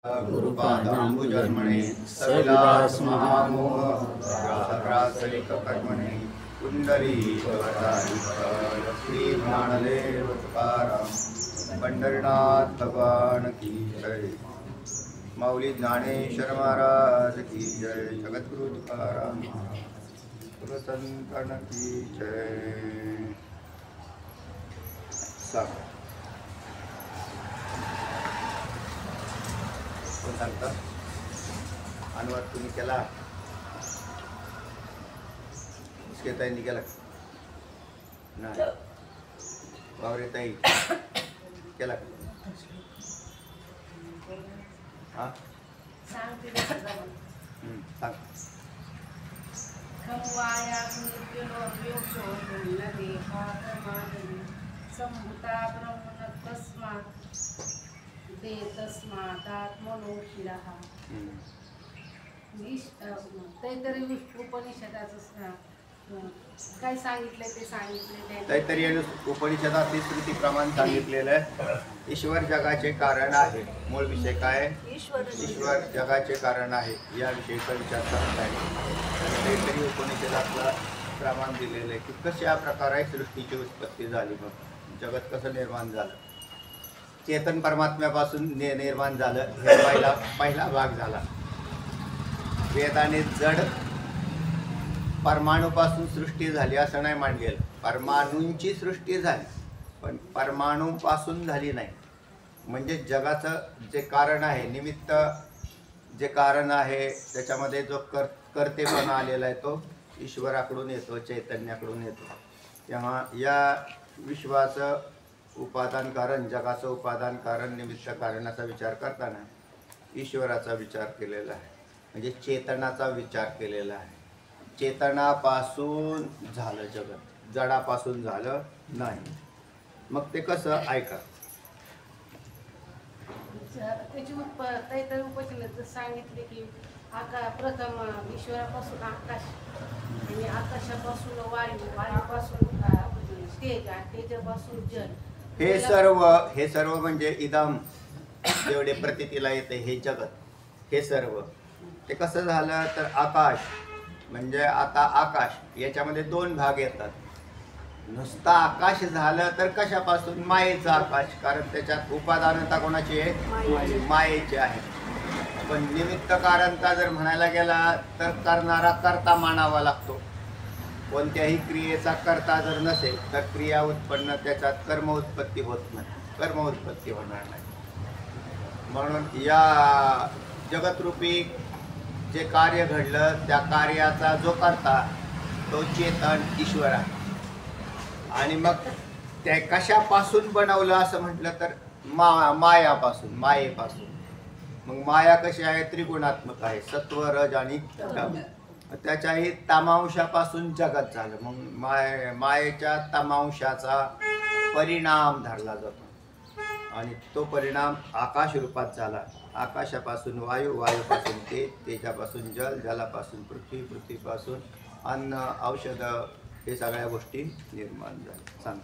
गुरुपादाम्बुजन्मणे सविलास महामोह ग्रासलिककर्मणे कुंडलीकवचारी श्री ज्ञानदेव तुकाराम पंढरीनाथ भगवान की जय। माऊली ज्ञानेश्वर महाराज की जय। जगद्गुरु तुकाराम संतन की जय। कोण सांगता? अनुवाद तुम्ही केला? ताईंनी केला नाही? वावरे ताई केला का? हा सांग। काय सांगितलंय ते सांगितले तैत्तरीय उपनिषदात श्रुती प्रमाण सांगितलेलं आहे। ईश्वर जगाचे कारण आहे। मूळ विषय काय? ईश्वर जगाचे कारण आहे या विषयीचा विचार करत आहे। तैत्तरीय उपनिषदातला प्रमाण दिलेलं आहे की कशा प्रकारे सृष्टीची उत्पत्ती झाली, मग जगत कसं निर्माण झालं, चेतन परमात्म्यापासून निर्माण झालं, हे पहिला भाग झाला। वेदाने जड परमाणूपासून सृष्टी झाली असं नाही मांडलेलं। परमाणूंची सृष्टी झाली पण परमाणूपासून झाली नाही। म्हणजे जगाचं जे कारण आहे, निमित्त जे कारण आहे, त्याच्यामध्ये जो कर्तेपणा आलेला आहे तो ईश्वराकडून येतो, चैतन्याकडून येतो। तेव्हा या विश्वाचं उपादान कारण, जगाचं उपादान कारण, निमित्त कारणाचा विचार करताना ईश्वराचा विचार केलेला आहे, म्हणजे चेतनाचा विचार केलेला आहे। चेतनापासून झालं जगत, जडापासून झालं नाही। मग ते कसं? ऐका। त्याची तैत्तरीय उपनिषदात सांगितले की प्रथम ईश्वरापासून आकाश आणि आकाशापासून वायू, वायूपासून तेज, तेजापासून जल। हे सर्व म्हणजे इदम जेवढे प्रतीतीला येते हे जगत, हे सर्व ते कसं झालं तर आकाश म्हणजे आता आकाश याच्यामध्ये दोन भाग येतात। नुसता आकाश झालं तर कशापासून? मायेचं आकाश, कारण त्याच्यात उपादानता कोणाची आहे? मायेची आहे। पण निमित्त कारणता जर म्हणायला गेला तर करणारा कर्ता मानावा लागतो। कोणत्याही क्रियेचा कर्ता जर नसेल तर क्रिया उत्पन्न, त्याच्यात कर्म उत्पत्ती होत नाही, कर्म उत्पत्ती होणार नाही। म्हणून या जगतरूपी जे कार्य घडलं त्या कार्याचा जो करता तो चेतन ईश्वर आहे। आणि मग त्या कशापासून बनवलं असं म्हटलं तर मायापासून, मायेपासून। मग माया कशी आहे? त्रिगुणात्मक आहे, सत्व, रज आणि तम। त्याच्याही तमांशापासून जगत झालं। मग मायेच्या तमांशाचा परिणाम धरला जातो आणि तो परिणाम आकाश रूपात झाला। आकाशापासून वायू, वायूपासून तेज, तेजापासून जल, जलापासून पृथ्वी, पृथ्वीपासून अन्न, औषध, हे सगळ्या गोष्टी निर्माण झाल्या। सांग।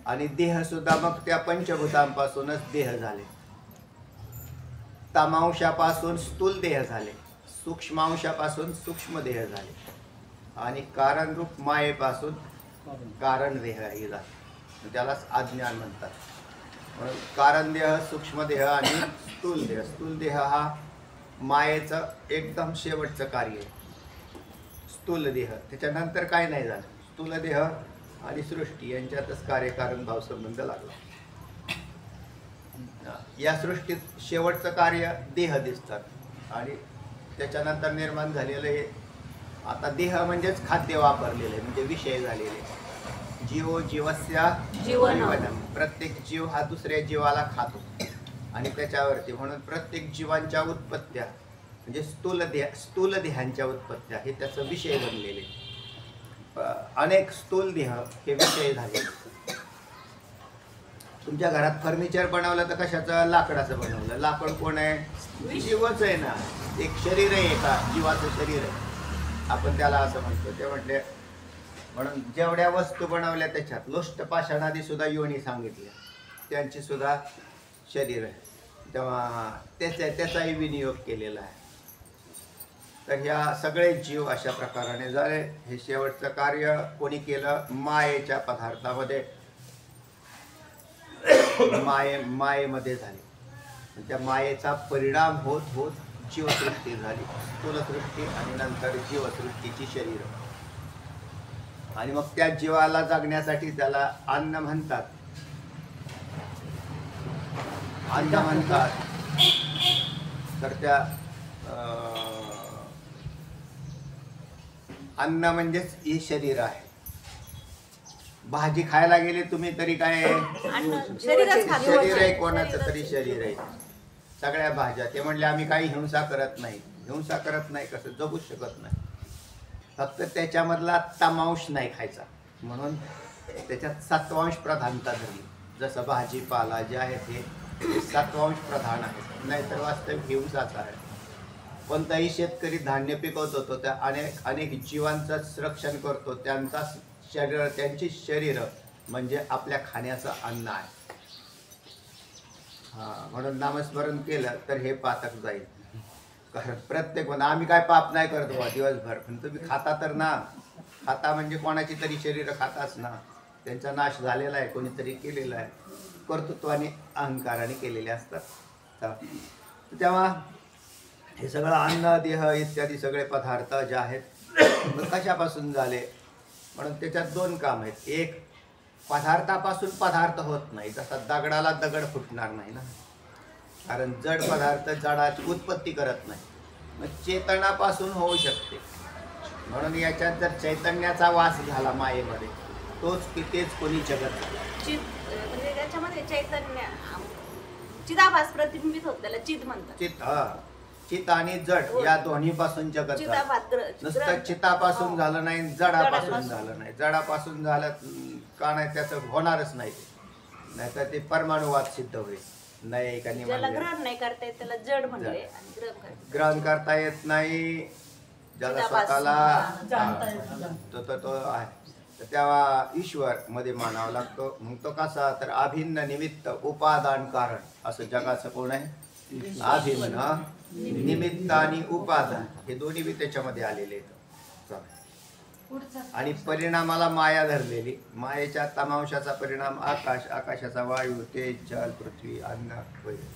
आणि देह सुद्धा मग त्या पंचभूतांपासूनच देह झाले। तमांशापासून स्थूल देह झाले, सूक्ष्मांशापासून सूक्ष्म देह झाले आणि कारण रूप मायेपासून कारण देह हे झाले। त्यालाच अज्ञान म्हणतात। म्हणून कारण देह, सूक्ष्म देह आणि स्थूल देह। स्थूल देह हा मायेचं एकदम शेवटचं कार्य आहे। स्थूल देह त्याच्यानंतर काय नाही झालं। स्थूल देह आणि सृष्टी यांच्यातच कार्यकारण भाव संबंध लागला। या सृष्टीत शेवटचं कार्य देह दिसतात आणि त्याच्यानंतर निर्माण झालेलं हे आता देह म्हणजेच खाद्य वापरलेले, म्हणजे विषय झालेले। जीव जीवस्य जीवनम, प्रत्येक जीव हा दुसऱ्या जीवाला खातो आणि त्याच्यावरती, म्हणून प्रत्येक जीवांच्या उत्पत्त्या म्हणजे स्थूल देहांच्या उत्पत्त्या हे त्याचं विषय बनलेले। अनेक स्थूल देह हे विषय झाले। तुमच्या घरात फर्निचर बनवलं तर कशाचं? लाकडाचं बनवलं। लाकड कोण आहे? जीवच आहे ना, एक शरीर आहे, एका जीवाचं शरीर आहे, आपण त्याला असं म्हणतो। ते म्हटले म्हणून जेवढ्या वस्तू बनवल्या त्याच्यात लोष्ट पाषाणादी सुद्धा योनी सांगितल्या, त्यांची सुद्धा शरीर आहे। तेव्हा त्याचाही विनियोग केलेला आहे. तर ह्या सगळे जीव अशा प्रकाराने झाले. हे शेवटचं कार्य कोणी केलं? मायेच्या पदार्थामध्ये मायेमध्ये झाले. त्या मायेचा परिणाम होत होत जीवसृष्टी झाली, स्थूलसृष्टी आणि नंतर जीवसृष्टीची शरीर. आणि मग त्या जीवाला जगण्यासाठी त्याला अन्न म्हणतात. अन्न म्हणतात तर त्या अन्न म्हणजेच हे शरीर आहे. भाजी खायला गेले तुम्ही तरी काय शरीर आहे, कोणाचं तरी शरीर आहे. सगळ्या भाज्या ते म्हणले आम्ही काही हिंसा करत नाही. हिंसा करत नाही कसं? जगू शकत नाही. फक्त त्याच्यामधला तमांश नाही खायचा म्हणून त्याच्यात सत्वांश प्रधानता धरली. जसं भाजीपाला जे आहे ते सत्वांश प्रधान आहे, नाहीतर वास्तविक हिंसाच आहे. कोणताही शेतकरी धान्य पिकवतो तो त्या अनेक जीवांचं संरक्षण करतो. त्यांची शरीर म्हणजे आपल्या खाण्याचं अन्न आहे. म्हणून नामस्मरण केलं तर हे पातक जाईल. कारण प्रत्येक आम्ही काय पाप नाही करतो दिवसभर, पण तुम्ही खाता तर ना. खाता म्हणजे कोणाची तरी शरीर खाताच ना. त्यांचा नाश झालेला आहे, कोणीतरी केलेला आहे. कर्तृत्वाने अहंकाराने केलेले असतात. तेव्हा हे सगळं अन्न देह इत्यादी सगळे पदार्थ जे आहेत कशापासून झाले? म्हणून त्याच्यात दोन काम आहेत. एक, पदार्थापासून पदार्थ होत नाही. जसा दगडाला दगड फुटणार नाही ना, कारण जड पदार्थ जडाची उत्पत्ती करत नाही. मग चेतनापासून होऊ शकते. म्हणून याच्यात जर चैतन्याचा वास झाला मायेमध्ये, तोच की तेच कोणी जगत चित म्हणजे त्याच्यामध्ये चैतन्य चिदाभास प्रतिबिंबित होत, त्याला चित म्हणतात. चित आणि जड या दोन्ही पासून जगत झालं. नुसतं चितापासून झालं नाही, जडापासून झालं नाही. जडापासून झालं का नाही त्याचं होणारच नाही. नाहीतर ते परमाणुवाद सिद्ध होईल. नाही का? ग्रहण नाही करता येत त्याला जड म्हणले. ग्रहण करता येत नाही ज्याला स्वतःला तो आहे. तर तेव्हा ईश्वर मध्ये मानावा लागतो. मग तो कसा? तर अभिन्न निमित्त उपादान कारण असं जगाचं कोण आहे? अभिन्न निमित्त आणि उपादान हे दोन्ही बी त्याच्यामध्ये आलेले आहेत. आणि परिणामाला माया धरलेली. मायेच्या तमांशाचा परिणाम आकाश, आकाशाचा वायू, तेज, जल, पृथ्वी, अन्न वगैरे.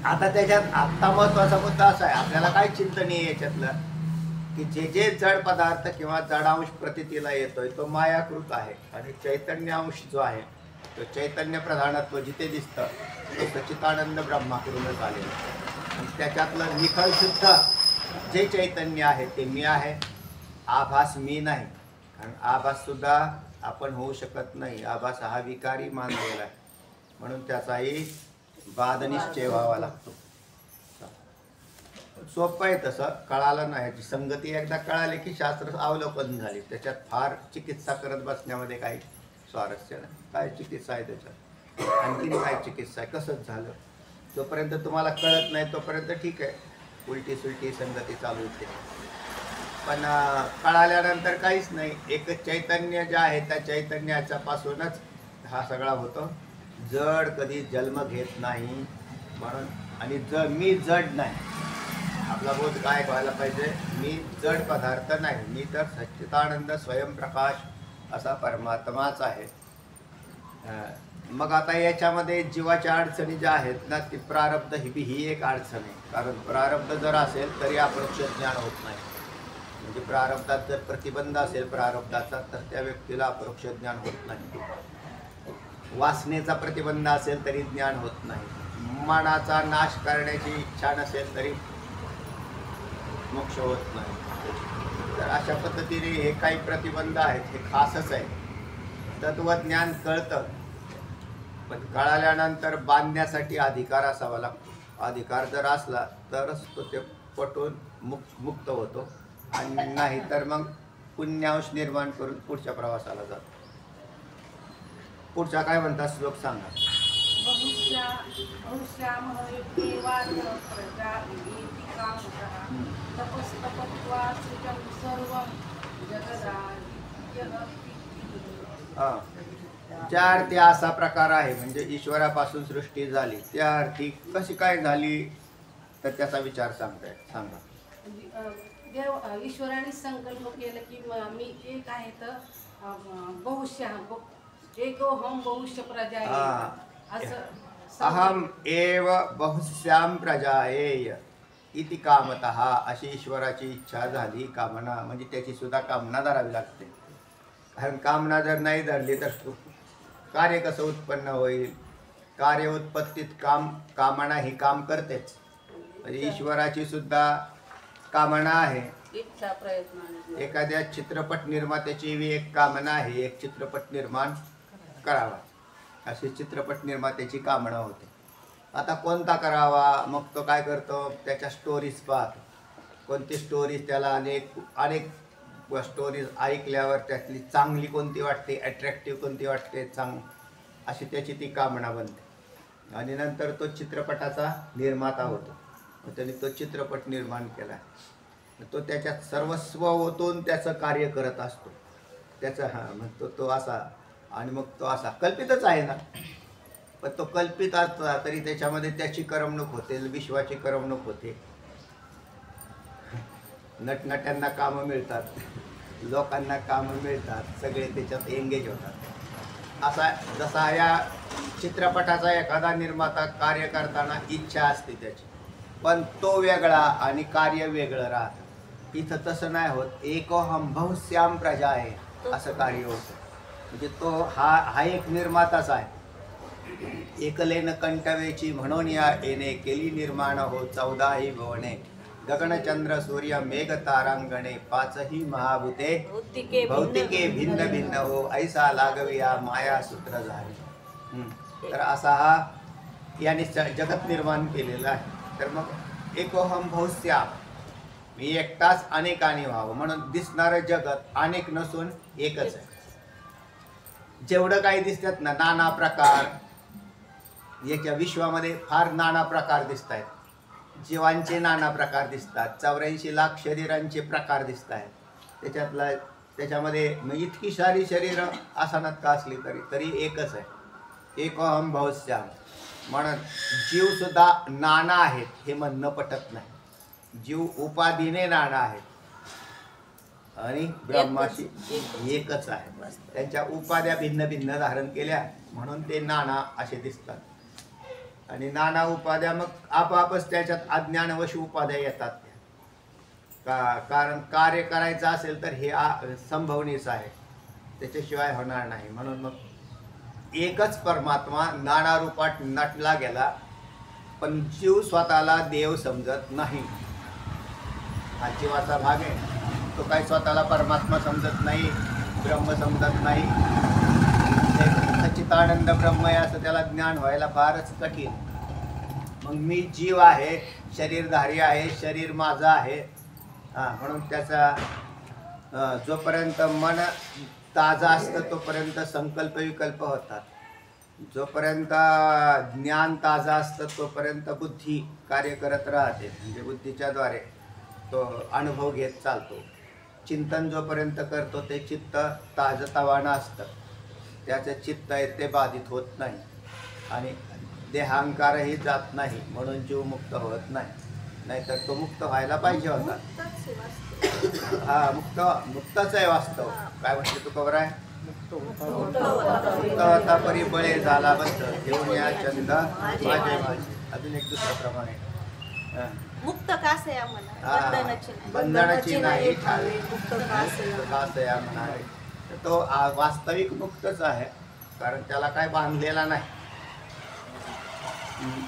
आता त्याच्यात आत्ता महत्वाचा मुद्दा असा आहे, आपल्याला काय चिंतन आहे याच्यातलं, की जे जड पदार्थ किंवा जडांश प्रतीतीला येतोय तो मायाकृत आहे. आणि चैतन्यांश जो आहे तो चैतन्य प्रधानत्व जिथे दिसतं तो सच्चिदानंद ब्रह्माकडूनच आलेलं. आणि त्याच्यातलं निखळ शुद्ध जे चैतन्य आहे ते मी आहे. आभास मी नाही, कारण आभास सुद्धा आपण होऊ शकत नाही. आभास हा विकारी मानलेला आहे. म्हणून त्याचाही बाद निश्चय व्हावा लागतो. सोपं आहे तसं, कळालं नाही. संगती एकदा कळाली की शास्त्र अवलोकन झाली. त्याच्यात फार चिकित्सा करत बसण्यामध्ये काही स्वारस्य नाही. काय चिकित्सा आहे त्याच्यात? आणखीन काय चिकित्सा आहे? कसंच झालं जोपर्यंत तुम्हाला कळत नाही तोपर्यंत ठीक आहे, उलटी सुलटी संगती चालू होते. पण कळाल्यानंतर काहीच नाही. एकच चैतन्य जे आहे त्या चैतन्याच्या पासूनच हा सगळा होतो. जड कधी जन्म घेत नाही. म्हणून आणि मी जड नाही. आपला बोध काय व्हायला पाहिजे? मी जड पदार्थ नाही, मी तर सच्चिदानंद स्वयंप्रकाश असा परमात्माच आहे. मग आता याच्यामध्ये जीवाच्या अडचणी ज्या आहेत ना, ती प्रारब्ध ही एक अडचण आहे. कारण प्रारब्ध जर असेल तरी अपरोक्ष ज्ञान होत नाही. म्हणजे प्रारब्धात जर प्रतिबंध असेल प्रारब्धाचा तर त्या व्यक्तीला अपरोक्ष ज्ञान होत नाही. वासनेचा प्रतिबंध असेल तरी ज्ञान होत नाही. मनाचा नाश करण्याची इच्छा नसेल तरी मोक्ष होत नाही. तर अशा पद्धतीने हे काही प्रतिबंध आहेत, हे खासच आहे. तत्वज्ञान कळतं, पण कळाल्यानंतर बांधण्यासाठी अधिकार असावा लागतो. अधिकार जर असला तरच तो ते पटून मुक्त होतो. आणि नाही तर मग पुण्यांश निर्माण करून पुढच्या प्रवासाला जातो. पुढचा काय म्हणतात श्लोक सांगा. ज्या अर्थी असा प्रकार आहे म्हणजे ईश्वरापासून सृष्टी झाली त्या अर्थी कशी काय झाली तर त्याचा विचार सांगा. म्हणजे, देव ईश्वराने संकल्प केलं की मी एक आहे तर बहुश्य एकोहम बहुश्य प्रजा असं अहम एव बहुश्याम प्रजायेय इति कामतः अशी ईश्वराची इच्छा झाली. कामना म्हणजे त्याची सुद्धा कामना धरावी लागते. कारण कामना जर नाही धरली तर कार्य कसं उत्पन्न होईल. कार्य उत्पत्तीत कामना ही काम करतेच. म्हणजे ईश्वराची सुद्धा कामना आहे. इच्छा प्रयत्न एखाद्या चित्रपट निर्मात्याची बी एक कामना आहे एक चित्रपट निर्माण करावा अशी चित्रपट निर्मात्याची कामना होते. आता कोणता करावा मग तो काय करतो त्याच्या स्टोरीज पाहतो. कोणती स्टोरीज त्याला अनेक स्टोरीज ऐकल्यावर त्यातली चांगली कोणती वाटते अट्रॅक्टिव्ह कोणती वाटते अशी त्याची ती कामना बनते. आणि नंतर तो चित्रपटाचा निर्माता होतो. त्याने तो चित्रपट निर्माण केला. तो त्याच्यात सर्वस्व ओतून त्याचं कार्य करत असतो. त्याचा मग तो असा आणि मग तो असा कल्पितच आहे ना पण तो कल्पित असला तरी त्याच्यामध्ये त्याची करमणूक होते विश्वाची करमणूक होते. नटनट्यांना कामं मिळतात लोकांना कामं मिळतात सगळे त्याच्यात एंगेज होतात. असा जसा या चित्रपटाचा एखादा निर्माता कार्य करताना इच्छा असते त्याची पण तो वेगळा आणि कार्य वेगळं राहतं. इथं तसं नाही होत. एकोहम बहुश्याम प्रजा आहे असं कार्य होतं. म्हणजे तो हा एक निर्माताच आहे. एकलेन कंठवेची म्हणून या येणे केली निर्माण हो 14ही भुवने गगनचंद्र सूर्य मेघ तारांगणे पाचही महाभूते भौतिके भिन्न भिन्न हो ऐसा लागविया माया सूत्र झाले. तर असा हा याने जगत निर्माण केलेला आहे. तर मग एकोहम बहुश्याम मी एकटाच अनेकाने व्हावं म्हणून दिसणारं जगत अनेक नसून एकच आहे. जेवढं काही दिसतात ना नाना प्रकार याच्या विश्वामध्ये फार नाना प्रकार दिसत आहेत. जीवांचे नाना प्रकार दिसतात. 84 लाख शरीरांचे प्रकार दिसत आहेत. त्याच्यामध्ये मग इतकी सारी शरीर आसनात का असली तरी एकच आहे. एकोहम बहुश्याम म्हणून जीव सुद्धा नाना आहेत हे म्हणणं पटत नाही. जीव उपाधीने नाना आहेत आणि ब्रह्माशी एकच आहे. त्यांच्या उपाध्या भिन्न भिन्न धारण केल्या म्हणून ते नाना असे दिसतात. आणि नाना उपाध्या मग आपापच त्याच्यात अज्ञानवश उपाध्या येतात. कारण कार्य करायचं असेल तर हे संभवनीच आहे त्याच्याशिवाय होणार नाही. म्हणून मग एकच परमात्मा नाना रूपात नटला गेला पण जीव स्वतःला देव समजत नाही. हा जीवाचा भाग आहे. तो काही स्वतःला परमात्मा समजत नाही ब्रह्म समजत नाही. सच्चिदानंद ब्रह्म आहे असं त्याला ज्ञान व्हायला फारच कठीण. मग मी जीव आहे शरीरधारी आहे शरीर माझं आहे म्हणून त्याचा जोपर्यंत मन ताजा असतं तोपर्यंत संकल्प विकल्प होतात. जोपर्यंत ज्ञान ताजा असतं तोपर्यंत बुद्धी कार्य करत राहते. म्हणजे बुद्धीच्या द्वारे तो अनुभव घेत चालतो. चिंतन जोपर्यंत करतो ते चित्त ताजतवानं असतं. त्याचं चित्त आहे ते बाधित होत नाही आणि देहांकारही जात नाही म्हणून जीव मुक्त होत नाही. नाहीतर तो मुक्त व्हायला पाहिजे होता. मुक्तच आहे वास्तव. काय म्हणते तू खबर आहे मुक्त होता परी बळे झाला बद्ध घेऊन या चंद माझे. अजून एक दुसऱ्या प्रमाणे मुक्त कासया म्हणा बंधनाची नाही मुक्त कासया म्हणाले. तो वास्तविक मुक्तच आहे कारण त्याला काय बांधलेला नाही.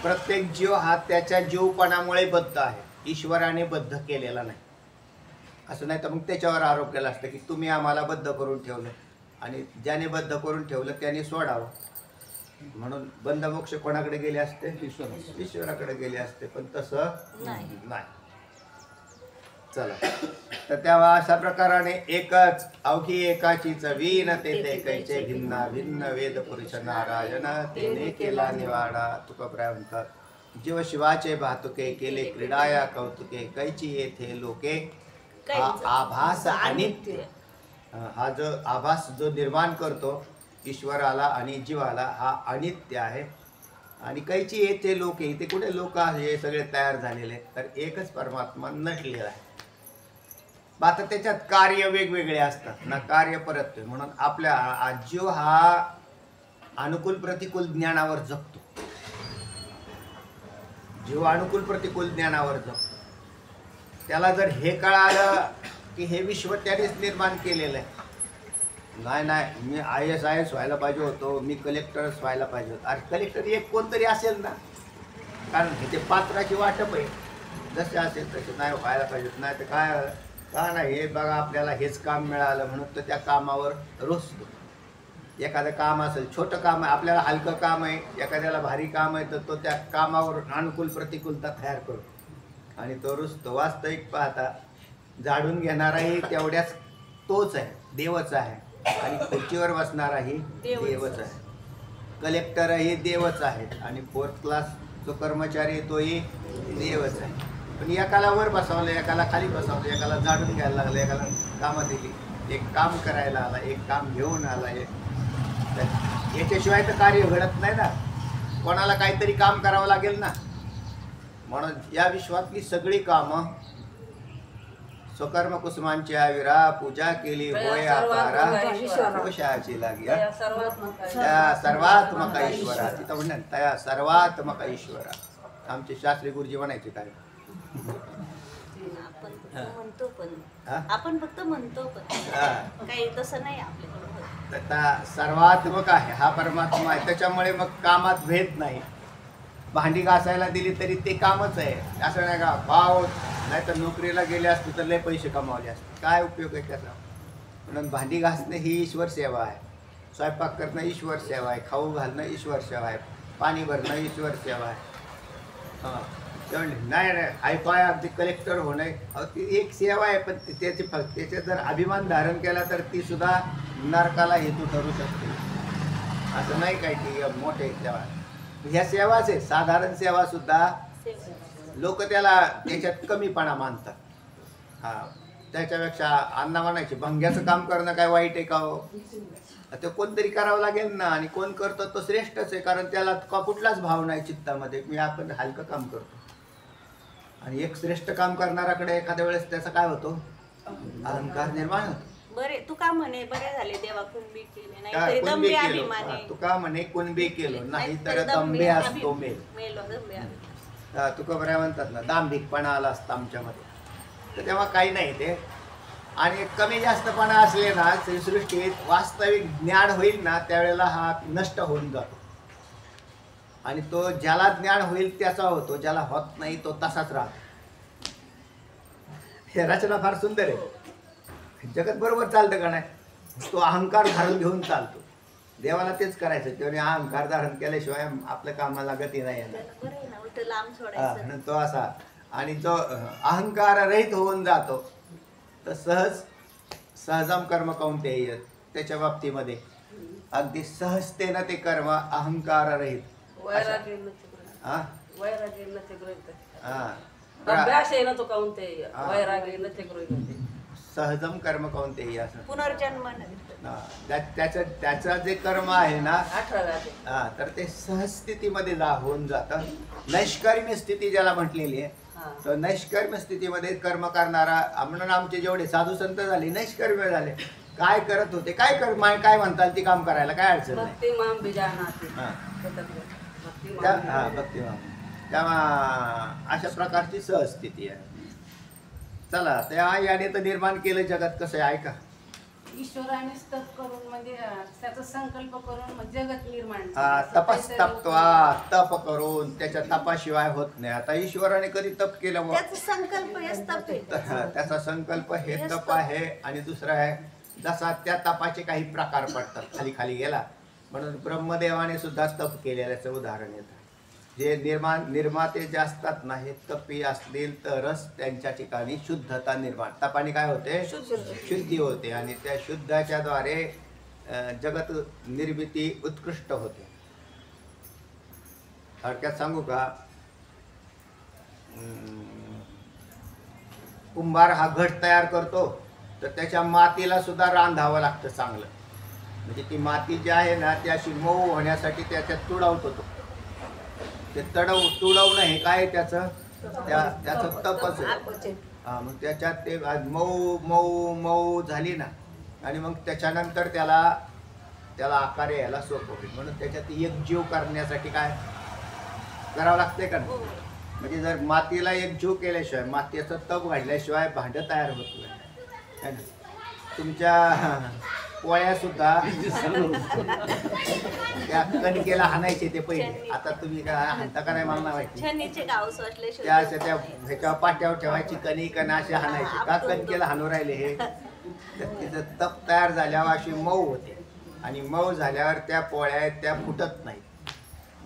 प्रत्येक जीव हा त्याच्या जीवपणामुळे बद्ध आहे. ईश्वराने बद्ध केलेला नाही. असं नाही तर मग त्याच्यावर आरोप केला असतं की तुम्ही आम्हाला बद्ध करून ठेवलं आणि ज्याने बद्ध करून ठेवलं त्याने सोडावं. म्हणून बंधमोक्ष कोणाकडे गेले असते ईश्वराकडे गेले असते पण तसं नाही. चला तर तेव्हा अशा प्रकाराने एकच अवघी एकाचीच वीण ते कैचे भिन्ना भिन्न वेद पुरुष नारायण तेने केला निवाडा. तुकोबराय म्हणतात जीव शिवाचे भातुके केले क्रीडाया कौतुके कैची येथे लोके हा आभास अनित्य. हा जो आभास जो निर्माण करतो ईश्वराला आणि जीवाला हा अनित्य आहे. आणि कैची येथे लोक इथे कुठे लोक हे सगळे तयार झालेले आहेत, तर एकच परमात्मा नटलेला आहे. आता त्याच्यात कार्य वेगवेगळे असतात ना, कार्य परत म्हणून आपल्या जीव हा अनुकूल प्रतिकूल ज्ञानावर जगतो. जीव अनुकूल प्रतिकूल ज्ञानावर जगतो. त्याला जर हे कळालं की हे विश्व त्यानेच निर्माण केलेलं आहे, नाही मी IAS व्हायला पाहिजे होतो, मी कलेक्टरच व्हायला पाहिजे होतो. अरे कलेक्टर एक कोणतरी असेल ना, कारण हे ते पात्राची वाटप आहे. जसे असेल तसे नाही व्हायला पाहिजे. नाही तर काय का नाही, हे बघा आपल्याला हेच काम मिळालं म्हणून तर त्या कामावर रुसतो. एखादं काम असेल, छोटं काम आहे, आपल्याला हलकं काम आहे, एखाद्याला भारी काम आहे, तर तो त्या कामावर अनुकूल प्रतिकूलता तयार करतो आणि तो रुसतो. वास्तविक पाहता झाडून घेणाराही तेवढ्याच तोच आहे, देवच आहे. आणि खुर्चीवर बसणाराही देवच आहे. कलेक्टरही देवच आहेत आणि 4th क्लास जो कर्मचारी तोही देवच आहे. पण एकाला वर बसवलं, एकाला खाली बसवलं, एकाला झाडून घ्यायला लागलं, एकाला कामं दिली, एक काम करायला आला, एक काम घेऊन आला. याच्याशिवाय तर कार्य घडत नाही ना, कोणाला काहीतरी काम करावं लागेल ना. म्हणून या विश्वातली सगळी कामं स्वकर्म कुसुमांची आविरा पूजा केली होय आकारा कोशाची लागी. त्या सर्वात्मक ईश्वरा, तिथं म्हणतात त्या सर्वात्मक ईश्वरा. आमचे शास्त्री गुरुजी म्हणायचे काय, आपण फक्त म्हणतो पण काही तसं नाही आपल्याकडे. सर्वात्मक आहे हा परमात्मा आहे. त्याच्यामुळे मग कामात भेद नाही. भांडी घासायला दिली तरी ते कामच आहे, असं नाही का भाव. नाही तर नोकरीला गेले असते तर लय पैसे कमावले असते, काय उपयोग आहे त्याचा. म्हणून भांडी घासणे ही ईश्वर सेवा आहे, स्वयंपाक करणं ईश्वर सेवा आहे, खाऊ घालणं ईश्वर सेवा आहे, पाणी भरणं ईश्वर सेवा आहे. नाही हायफाय अगदी कलेक्टर होणे ती एक सेवा आहे, पण त्याचे जर अभिमान धारण केला तर ती सुद्धा नरकाला हेतू ठरू शकते. असं नाही काय की मोठे सेवा, ह्या सेवाच आहे. साधारण सेवा सुद्धा लोक त्याला त्याच्यात कमीपणा मानतात. हा, त्याच्यापेक्षा अण्णा म्हणायचे भंग्याचं काम करणं काय वाईट आहे का हो. ते कोणतरी करावं लागेल ना, आणि कोण करतो तो श्रेष्ठच आहे, कारण त्याला कुठलाच भाव नाही चित्तामध्ये. मी आपण हलकं काम करतो आणि एक श्रेष्ठ काम करणाराकडे एखाद्या वेळेस त्याचा काय होतो, अहंकार निर्माण होतो. बरे तू का म्हणे बरे झाले देवा कुणबी केले नाही काय तरी कुणबी दंबे केलो, अभिमाने. तू का म्हणे कुणबी केलो नाही तर दंबे असतो मेल. मेलो दंबे अभिमाने. तुका बऱ्या म्हणतात ना, दांभिकपणा आला असता आमच्यामध्ये, तर तेव्हा काही नाही ते. आणि कमी जास्तपणा असले ना सृष्टीत वास्तविक ज्ञान होईल ना, त्यावेळेला हा नष्ट होऊन जातो. आणि तो ज्याला ज्ञान होईल त्याचा होतो, ज्याला होत नाही तो तसाच राहतो. हे रचना फार सुंदर आहे. जगत बरोबर चालतं का नाही, तो अहंकार धारण घेऊन चालतो. देवाला तेच करायचं, तेव्हा अहंकार धारण केल्याशिवाय आपल्या कामाला गती नाही येणार. तो असा, आणि जो अहंकार रहित होऊन जातो तर सहजम कर्म कौंतेय, त्याच्या बाबतीमध्ये अगदी सहजतेनं ते कर्म अहंकार रहित. सहजम कर्म कौंतेय असं पुनर्जन्म. त्याचं जे कर्म आहे ना, तर ते सहज स्थितीमध्ये होऊन जातं. नैष्कर्म्य स्थिती ज्याला म्हटलेली आहे, तर नैष्कर्म्य स्थितीमध्ये कर्म करणारा. म्हणून आमचे जेवढे साधू संत झाले नैष्कर्म्य झाले. काय करत होते, काय काय म्हणताल ती काम करायला काय अडचण नाही. भक्तिमाम. तेव्हा अशा प्रकारची सहज स्थिती आहे. चला, त्या याने तर निर्माण केलं जगत. कसं आहे ऐका, ईश्वराने तप करून म्हणजे त्याचा संकल्प करून जगत निर्माण. तप करून त्याच्या तपाशिवाय होत नाही. आता ईश्वराने कधी तप केलं, त्याचा संकल्प हे तप आहे. आणि दुसरं आहे, जसा त्या तपाचे काही प्रकार पडतात, खाली खाली गेला. म्हणून ब्रह्मदेवाने सुद्धा तप केलेल्याचं उदाहरण येतं. जे निर्माते जे असतात ना, हे तपी असतील तरच त्यांच्या ठिकाणी शुद्धता निर्माण. तपाने काय होते, शुद्धी होते. आणि त्या शुद्धाच्या द्वारे जगत निर्मिती उत्कृष्ट होते. थोडक्यात सांगू का, कुंभार हा घट तयार करतो तर त्याच्या मातीला सुद्धा रांधावं लागतं चांगलं. म्हणजे ती माती जी आहे ना ती अशी मऊ होण्यासाठी त्याच्यात तुडवतो तो. ते तुडवणं हे काय त्याचं त्याचं तपच आहे. हा, मग त्याच्यात ते मऊ मऊ मऊ झाली ना आणि मग त्याच्यानंतर त्याला आकार यायला सोपं होईल. म्हणून त्याच्यात एक जीव करण्यासाठी काय करावं लागते का नाही? म्हणजे जर मातीला एक जीव केल्याशिवाय मातीचं तप घडल्याशिवाय भांडं तयार होत नाही है ना? तुमच्या पोळ्या सुद्धा त्या कणकेला हाणायचे ते पहिले. आता तुम्ही काय हाणता का नाही मला नाही माहिती. छन्नीचे गावस वाटले त्या ह्याच्या पाट्यावर ठेवायची कणिक आणि असे हाणायचे का कणकेला हाणू राहिले हे. तर तिचं तप तयार झाल्यावर अशी मऊ होते आणि मऊ झाल्यावर त्या पोळ्या आहेत त्या फुटत नाही.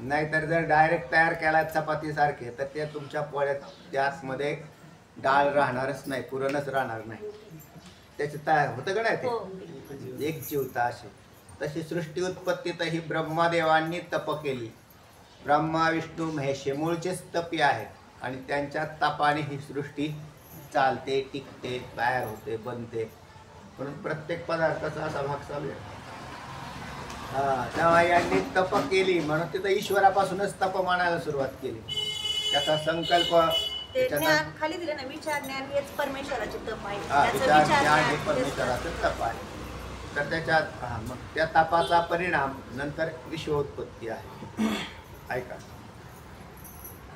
नाहीतर जर डायरेक्ट तयार केला चपातीसारखे तर त्या तुमच्या पोळ्यात त्यामध्ये डाळ राहणारच नाही, पुरणच राहणार नाही. त्याचे तयार होतं का नाही ते एक जीवता असे. तशी सृष्टी उत्पत्तीतही ब्रह्मदेवांनी तप केली. ब्रह्मा विष्णू महेश हे मूळचेच तपी आहेत आणि त्यांच्या तपाने ही सृष्टी चालते, टिकते, तयार होते, बनते. म्हणून प्रत्येक पदार्थाचा असा भाग चालू आहे. तेव्हा यांनी तप केली म्हणून तिथं ईश्वरापासूनच तप मानायला सुरुवात केली. त्याचा संकल्प ते ज्ञान खाली दिलं ना, विचार ज्ञान हेच परमेश्वराचे तप आहे. विचार ज्ञान हे परमेश्वराचं तप आहे. तर त्याच्यात मग त्या तपाचा परिणाम नंतर विश्वोत्पत्ती आहे. ऐका,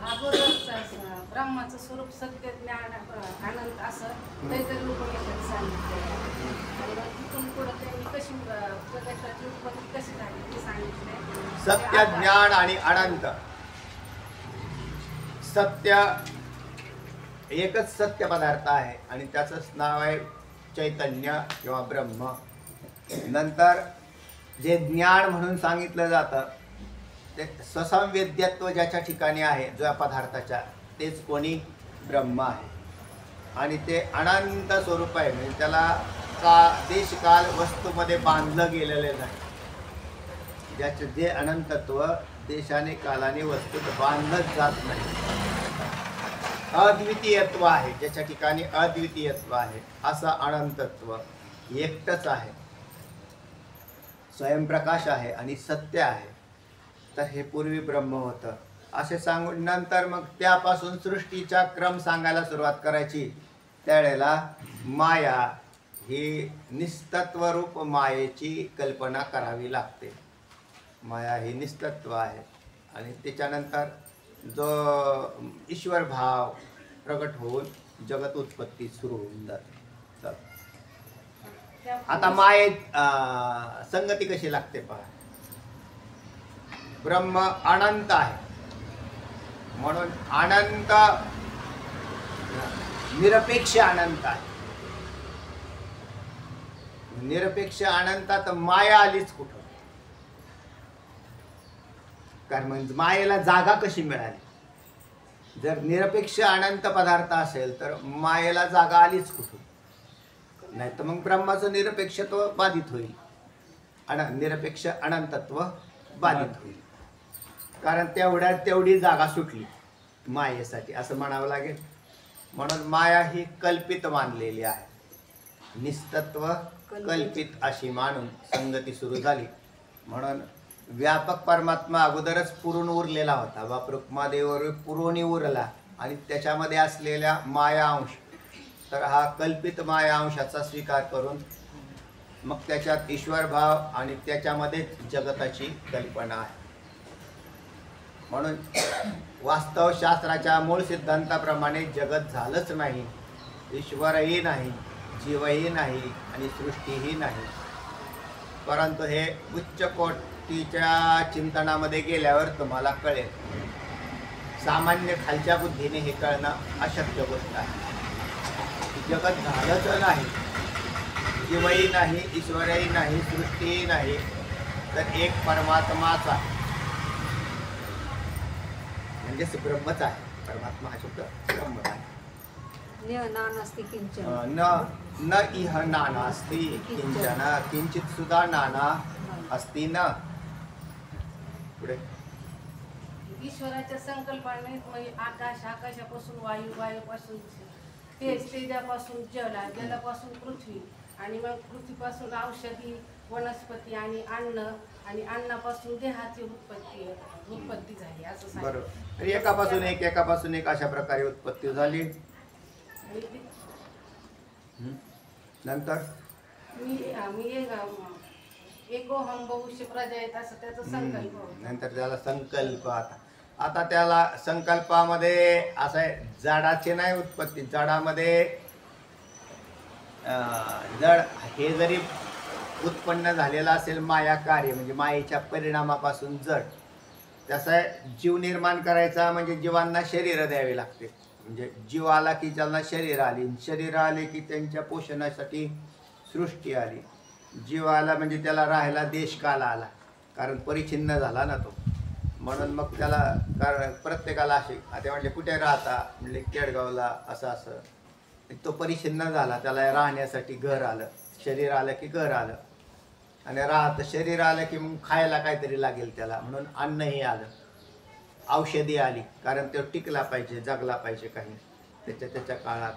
अगोदरच ब्रह्माचं स्वरूप सत्य ज्ञान आनंद असं काहीतरी उपनिषद सांगितलं. आणि मग तिथून पुढं त्यांनी कशी जगाची उत्पत्ती कशी झाली ते सांगितलंय. सत्य ज्ञान आणि अनंत. सत्य एकच सत्य पदार्थ आहे आणि त्याचंच नाव आहे चैतन्य किंवा ब्रह्म. नंतर जे ज्ञान म्हणून सांगितलं जातं ते ससंवेद्यत्व ज्याच्या ठिकाणी आहे ज्या पदार्थाच्या तेच कोणी ब्रह्म आहे. आणि ते अनंत स्वरूप आहे म्हणजे त्याला देश काल वस्तूमध्ये बांधलं गेलेलं नाही. ज्याचे जे अनंतत्व देशाने कालाने वस्तूत बांधलं जात नाही. अद्वितीयत्व आहे ज्याच्या ठिकाणी अद्वितीयत्व आहे असं अनंतत्व एकटच आहे. स्वयंप्रकाश आहे आणि सत्य आहे. तर हे पूर्वी ब्रह्म होतं असे सांगून नंतर मग त्यापासून सृष्टीचा क्रम सांगायला सुरुवात करायची. त्यावेळेला माया ही निस्तत्वरूप मायेची कल्पना करावी लागते. माया ही निस्तत्व आहे आणि त्याच्यानंतर जो ईश्वर भाव प्रगट होऊन जगत उत्पत्ती सुरू होऊन जाते. आता माये संगती कशी लागते पहा. ब्रह्म अनंत आहे म्हणून अनंत निरपेक्ष अनंत आहे. निरपेक्ष अनंतात माया आलीच कुठं. कारण म्हणजे मायेला जागा कशी मिळाली. जर निरपेक्ष अनंत पदार्थ असेल तर मायेला जागा आलीच कुठून. नाही तर मग ब्रह्माचं निरपेक्षत्व बाधित होईल. निरपेक्ष अनंतत्व बाधित होईल. कारण तेवढी जागा सुटली मायेसाठी असं म्हणावं लागेल. म्हणून माया ही कल्पित मानलेली आहे. निस्तत्व कल्पित अशी मानून संगती सुरू झाली. म्हणून व्यापक परमात्मा अगोदरच पुरून उरलेला होता. बाप रुक्मादेवर पुरोनी उरला आणि त्याच्यामध्ये असलेल्या माया अंश तर हा कल्पित माया अंशाचा स्वीकार करून मग त्याच्यात ईश्वर भाव आणि त्याच्यामध्येच जगताची कल्पना आहे. म्हणून वास्तव शास्त्राच्या मूळ सिद्धांताप्रमाणे जगत झालंच नाही. ईश्वरही नाही, जीवही नाही आणि सृष्टीही नाही. परंतु हे उच्च कोटीच्या चिंतनामध्ये गेल्यावर तुम्हाला कळेल. सामान्य खालच्या बुद्धीने हे कळणं अशक्य गोष्ट आहे. जगत झालंच नाही, जीवही नाही, ईश्वरही नाही, सृष्टीही नाही, तर एक परमात्माच आहे म्हणजेच ब्रह्मच आहे. परमात्मा हा शब्द ब्रह्म आहे. न इह नानास्ति किंचन किंचित सुद्धा नाना अस्ति न. पुढे ईश्वराच्या संकल्पाने म्हणजे आकाश, आकाशापासून वायू, वायूपासून तेज, तेजापासून जल, जलापासून पृथ्वी आणि मग पृथ्वीपासून औषधी वनस्पती आणि अन्न आणि अन्नापासून देहाची उत्पत्ती झाली असं सांगितलं. बरोबर. तर एकापासून एक अशा प्रकारे उत्पत्ती झाली. आणि नंतर मी एकोहम बहुष्य प्रजा आहेत असं त्याचा संकल्प होता. नंतर त्याला संकल्प. आता त्याला संकल्पामध्ये असं आहे, जडाची नाही उत्पत्ती. जडामध्ये जड हे जरी उत्पन्न झालेलं असेल माया कार्य म्हणजे मायेच्या परिणामापासून जड, तसं जीव निर्माण करायचा म्हणजे जीवांना शरीर द्यावी लागते. म्हणजे जीव आला की ज्यांना शरीर आले की त्यांच्या पोषणासाठी सृष्टी आली. जीव आला म्हणजे त्याला राहायला देशकाल आला, कारण परिच्छिन्न झाला ना तो. म्हणून मग त्याला कारण प्रत्येकाला असे आता म्हटले कुठे राहता, म्हणजे केडगावला असं तो परिच्छिन्न झाला, त्याला राहण्यासाठी घर आलं. शरीर आलं की घर आलं, आणि राहतं शरीर आलं की मग खायला काहीतरी लागेल त्याला, म्हणून अन्नही आलं. औषधी आली, कारण तो टिकला पाहिजे, जगला पाहिजे काही त्याच्या काळात.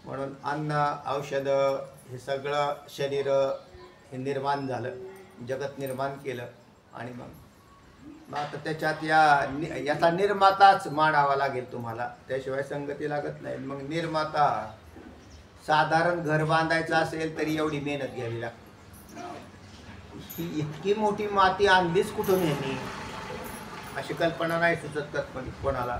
म्हणून अन्न औषधं हे सगळं शरीर हे निर्माण झालं, जगत निर्माण केलं. आणि मग आता त्याच्यात याचा निर्माताच मानावा लागेल तुम्हाला, त्याशिवाय संगती लागत नाही. मग निर्माता साधारण घर बांधायचं असेल तरी एवढी मेहनत घ्यावी लागते. ही इतकी मोठी माती आणलीच कुठून ह्यांनी, अशी कल्पना नाही सुचत कोणाला.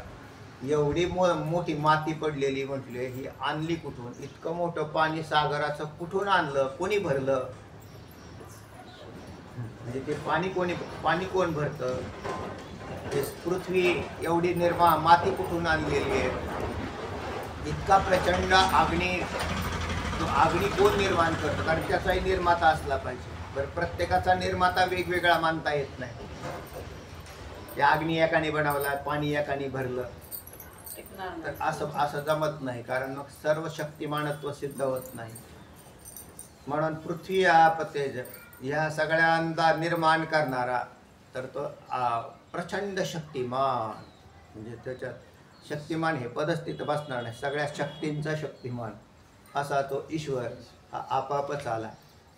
एवढी मोठी माती पडलेली म्हटली, ही आणली कुठून? इतकं मोठं पाणी सागराचं कुठून आणलं, कोणी भरलं? म्हणजे ते पाणी कोण भरतं? ते पृथ्वी एवढी माती कुठून आणलेली आहे? इतका प्रचंड अग्नी कोण निर्माण करतं? कारण त्याचाही निर्माता असला पाहिजे. बरं, प्रत्येकाचा निर्माता वेगवेगळा मानता येत नाही. त्या अग्नी एकाने बनवला, पाणी एकाने भरलं, तर असं जमत नाही, कारण मग सर्व शक्तिमानत्व सिद्ध होत नाही. म्हणून पृथ्वी तेज ह्या सगळ्यांचा निर्माण करणारा तर तो प्रचंड शक्तिमान. म्हणजे त्याच्यात शक्तिमान हे पदच तिथं बसणार नाही, सगळ्या शक्तींचा शक्तिमान असा तो ईश्वर आपापच आला.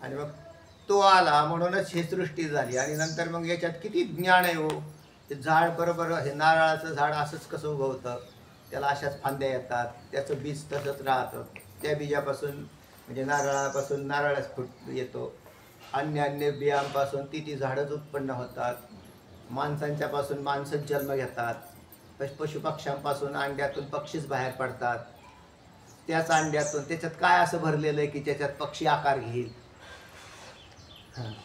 आणि मग तो आला म्हणूनच ही सृष्टी झाली. आणि नंतर मग याच्यात किती ज्ञान आहे हो. ते झाड बरोबर हे नारळाचं झाड असंच कसं उगवतं, त्याला अशाच फांद्या येतात, त्याचं बीज तसंच राहतं. त्या बीजापासून म्हणजे नारळापासून नारळच येतो. अन्य बियांपासून ती झाडच उत्पन्न होतात. माणसांच्यापासून माणसंच जन्म घेतात. पशुपक्ष्यांपासून अंड्यातून पक्षीच बाहेर पडतात. त्याच अंड्यातून त्याच्यात काय असं भरलेलं आहे की त्याच्यात पक्षी आकार घेईल?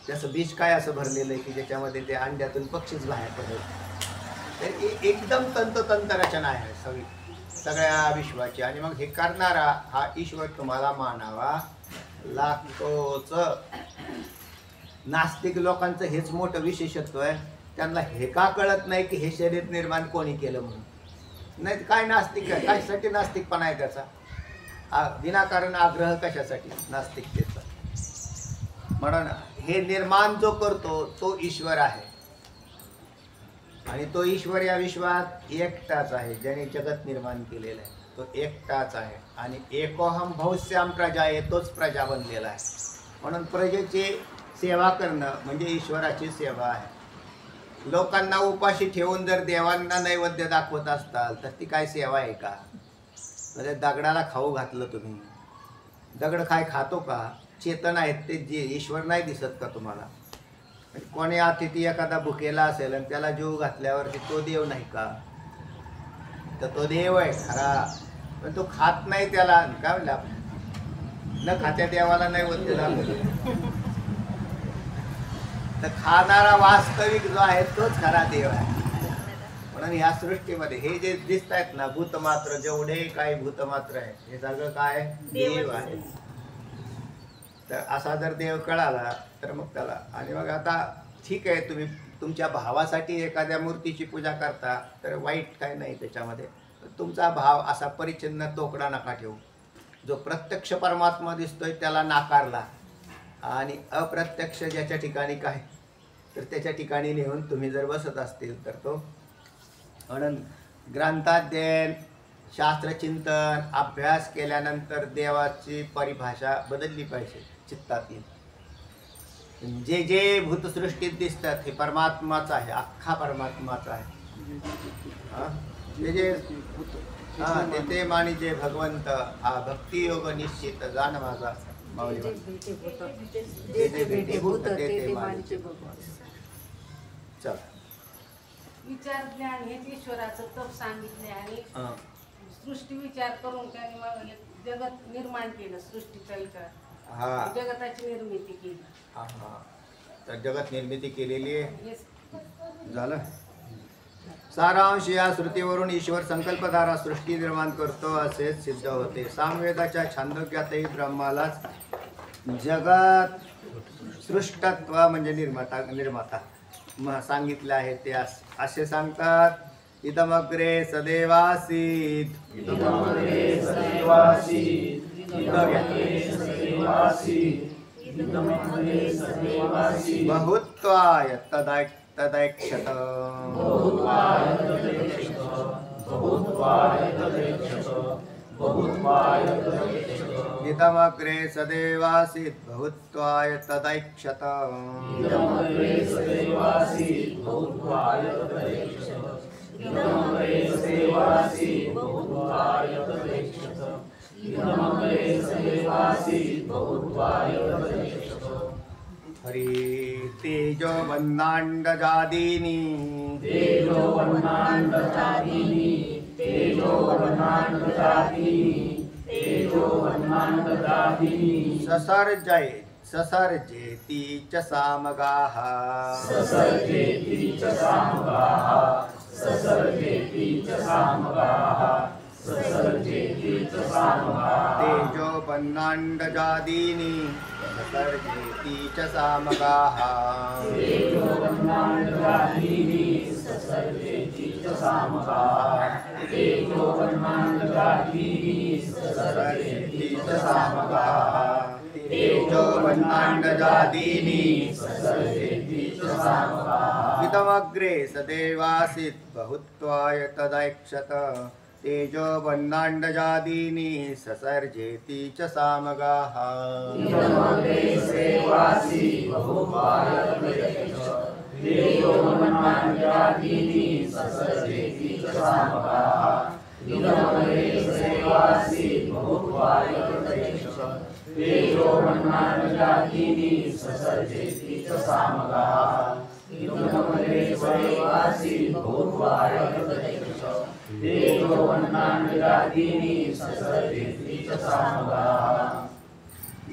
त्याचं बीज काय असं भरलेलं आहे की ज्याच्यामध्ये ते अंड्यातून पक्षीच बाहेर पडेल? तर एकदम तंतोतंत रचना आहे सगळ्या विश्वाची. आणि मग हे करणारा हा ईश्वर तुम्हाला मानावा लागतोच. नास्तिक लोकांचं हेच मोठं विशेषत्व आहे. त्यांना हे का कळत नाही की हे शरीर निर्माण कोणी केलं म्हणून? नाही काय नास्तिक आहे, कशासाठी नास्तिकपणा आहे त्याचा? विनाकारण आग्रह कशासाठी नास्तिकतेचा? म्हणून हे निर्माण जो करतो तो ईश्वर आहे. आणि तो ईश्वर या विश्वात एकटाच आहे, ज्याने जगत निर्माण केलेलं आहे. तो एकटाच आहे. आणि एकोहम बहुश्याम प्रजा आहे, तोच प्रजा बनलेला आहे. म्हणून प्रजेची सेवा करणं म्हणजे ईश्वराची सेवा आहे. लोकांना उपाशी ठेवून जर देवांना नैवेद्य दाखवत असताल तर ती काय सेवा आहे का? म्हणजे दगडाला खाऊ घातलं तुम्ही, दगड काय खातो का? चेतन आहेत ते, जे ईश्वर नाही दिसत का तुम्हाला? कोणी अतिथी एखादा भुकेला असेल आणि त्याला जीव घातल्यावरती तो देव नाही का? तर तो देव आहे खरा, पण तो खात नाही. त्याला काय म्हणलं आपण, न खात्या देवाला नैवेद्य दाखवलं. तर खाणारा वास्तविक जो आहे तोच खरा देव आहे. म्हणून ह्या सृष्टीमध्ये हे जे दिसत आहेत ना भूतमात्र, जेवढे काही भूतमात्र आहे हे सगळं काय देव आहे. तर असा जर देव कळाला तर मग त्याला. आणि मग आता ठीक आहे, तुम्ही तुमच्या भावासाठी एखाद्या मूर्तीची पूजा करता तर वाईट काय नाही त्याच्यामध्ये. तुमचा भाव असा परिच्छिन्न तोकडा नका ठेवू. जो प्रत्यक्ष परमात्मा दिसतोय त्याला नाकारला आणि अप्रत्यक्ष ज्याच्या ठिकाणी काय तर त्याच्या ठिकाणी नेऊन तुम्ही जर बसत असतील तर तो. म्हणून ग्रंथाध्ययन, शास्त्रचिंतन, अभ्यास केल्यानंतर देवाची परिभाषा बदलली पाहिजे चित्तातील. जे जे भूतसृष्टीत दिसतात हे परमात्माच आहे, अख्खा परमात्माच आहे. हा? ते जे हा ते मानिजे भगवंत, हा भक्ती योग निश्चित जाण माझा माऊली म्हणतात. जे जे भेटे भूत ते मानिजे भगवंत. चला विचार ज्ञान हेच ईश्वराचं तप सांगितले आणि सृष्टी विचार करून त्याने मग हे जगत निर्माण केलं. सृष्टीचा विचार, हा जगताची निर्मिती केली. हा तर जगत निर्मिती केलेली आहे. हेच झालं. सारांश या श्रुतीवरून ईश्वर संकल्पधारा सृष्टी निर्माण करतो असे सिद्ध होते. सामवेदाच्या छांदोग्यातही ब्रह्मालाच जगत सृष्टत्व म्हणजे निर्माता सांगितले आहे. ते असे सांगतात. इदमग्रे सदैवासीत बहुत्वाय तदैक्षत. इदमग्रे सदैवासीत बहुत्वाय तदैक्षत. हरि तेजो वन्नांड जादीनी ससर्जेति च सामगाः. तेजो वन्नांड जादीनी ससर्जेति च सामगाः. ससर्जेति च सामगाः. तेजो वन्नांड जादीनी ससर्जेति च सामगाः. इदमग्रे सदैवासीत् बहुत्वाय तदैक्षत. तेजो वन्नांड जादीनी ससर्जेति च सामगाः.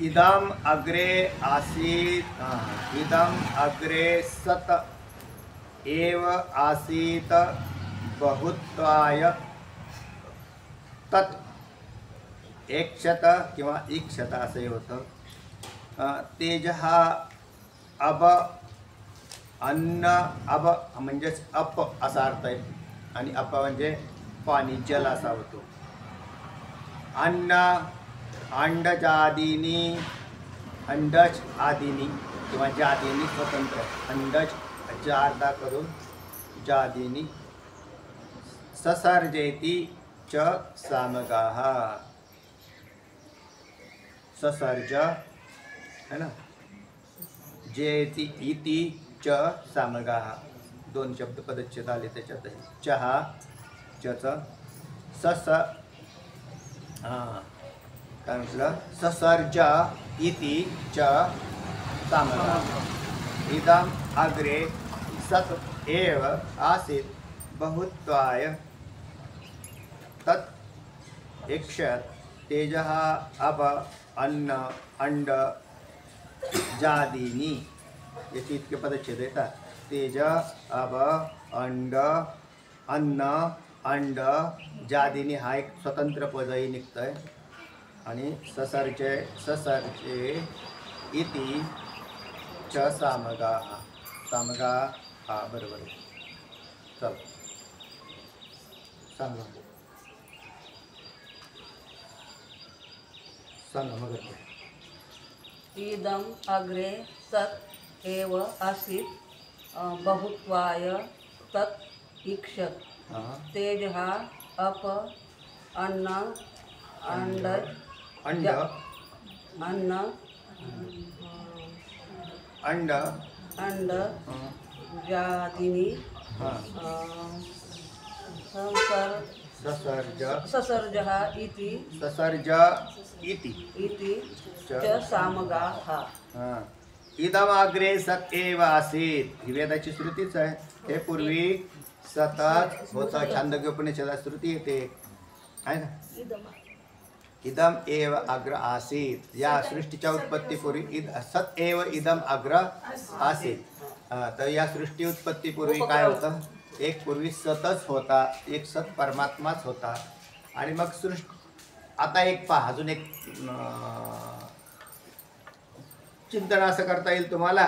इदम अग्रे आसीत. इदम अग्रे सत एव आसीत बहुत्वाय तत् एकशत किंवा इक्षत असे होतं. तेज हा अब अन्न अब म्हणजेच अप असा अर्थ आहे आणि अप म्हणजे पाणी जल असा होतो. अन्न अंडजादीनी अंडज आदीनी किंवा जादीनी स्वतंत्र अंडज जारदा करून जादीनी ससर्जेति च सामगाः. ससर्ज है ना, जेति इति च सामगाः. दोन शब्द पदच्छेद आले त्याच्यात. चहा चच सस काय म्हटलं ससर्ज इति च सामगाः. इदम अग्रे सत एव आसीत बहुत्वाय तत् इक्षत. तेजः अब अन्न अंड जादीनी याचे इतके पदच्छेद येतात. तेज अब अंड अन्न अंड जादीनी हा एक स्वतंत्र पदही निघतंय आणि ससर्जे इति च सामगाः. सामगा हा बरोबर आहे. चल सांगा मग. इदम अग्रे सत एव आसीत बहुत्वाय तत् इक्षत. तेजः अप अन्न अंडज अंड अन्न अंड अंड जादिनी ससर्ज इति ससर्ज इति च सामगाः इदमाग्रे सत एव आसीत ही वेदाची श्रुतीच आहे. हे पूर्वी सतच होतं. छांदोग्य उपनिषदात श्रुती येते आहे ना. इदम एव अग्र आसीत. या सृष्टीच्या उत्पत्तीपूर्वी सत एव इदम अग्र आसीत. तर या सृष्टी उत्पत्तीपूर्वी काय होतं? एक पूर्वी सतच होता, एक सत परमात्माच होता. आणि मग सृष्टी आता एक पहा, अजून एक चिंतन असं करता येईल तुम्हाला.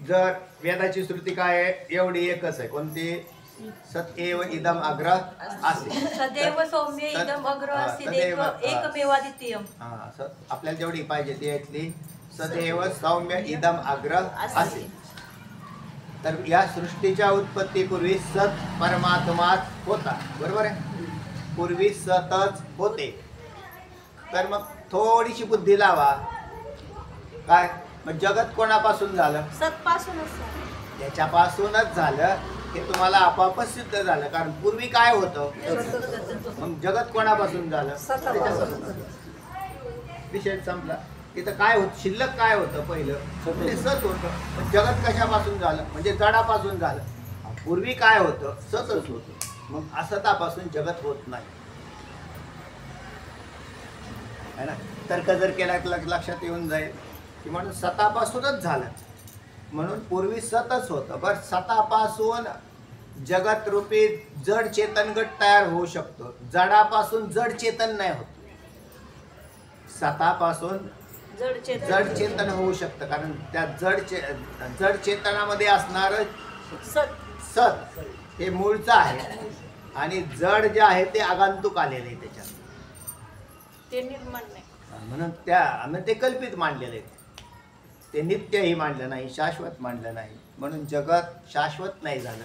जर वेदाची श्रुती काय आहे? एवढी एकच आहे. कोणती? सत एव इदम अग्र आसीत. सदैव सौम्य इदम अग्र आसीत एकमेवाद्वितीयम. आपल्याला जेवढी पाहिजे ती ऐकली. सदैव सौम्य इदम अग्र आसीत. तर या सृष्टीच्या उत्पत्तीपूर्वी सत परमात्माच होता. बरोबर आहे? पूर्वी सतच होते. तर मग थोडीशी बुद्धी लावा. काय मग जगत कोणापासून झालं? सतपासूनच. त्याच्यापासूनच झालं. हे तुम्हाला आपोआपच सिद्ध झालं. कारण पूर्वी काय होतं? मग जगत कोणापासून झालं? विषय संपला. तिथं काय होत? शिल्लक काय होतं? पहिलं ते सत होतं. पण जगत कशापासून झालं? म्हणजे जडापासून झालं. पूर्वी काय होतं? सतच होतं. मग असतापासून जगत होत नाही है ना. तर्क जर केला लक्षात येऊन जाईल की म्हणून सतापासूनच झालं. म्हणून पूर्वी सतच होतं. बरं, सतापासून जगत रूपी जड चेतन गट तयार होऊ शकतो. जडापासून जड चेतन नाही होत. सतापासून जड चेतन होऊ शकतं. कारण त्या जड चेतनामध्ये असणार सत हे मूळचं आहे. आणि जड जे आहे ते आगंतुक आलेले आहे त्याच्यात. ते निर्माण नाही. म्हणून ते कल्पित मांडलेले आहेत. ते नित्यही मांडलं नाही, शाश्वत मांडलं नाही. म्हणून जगत शाश्वत नाही झालं.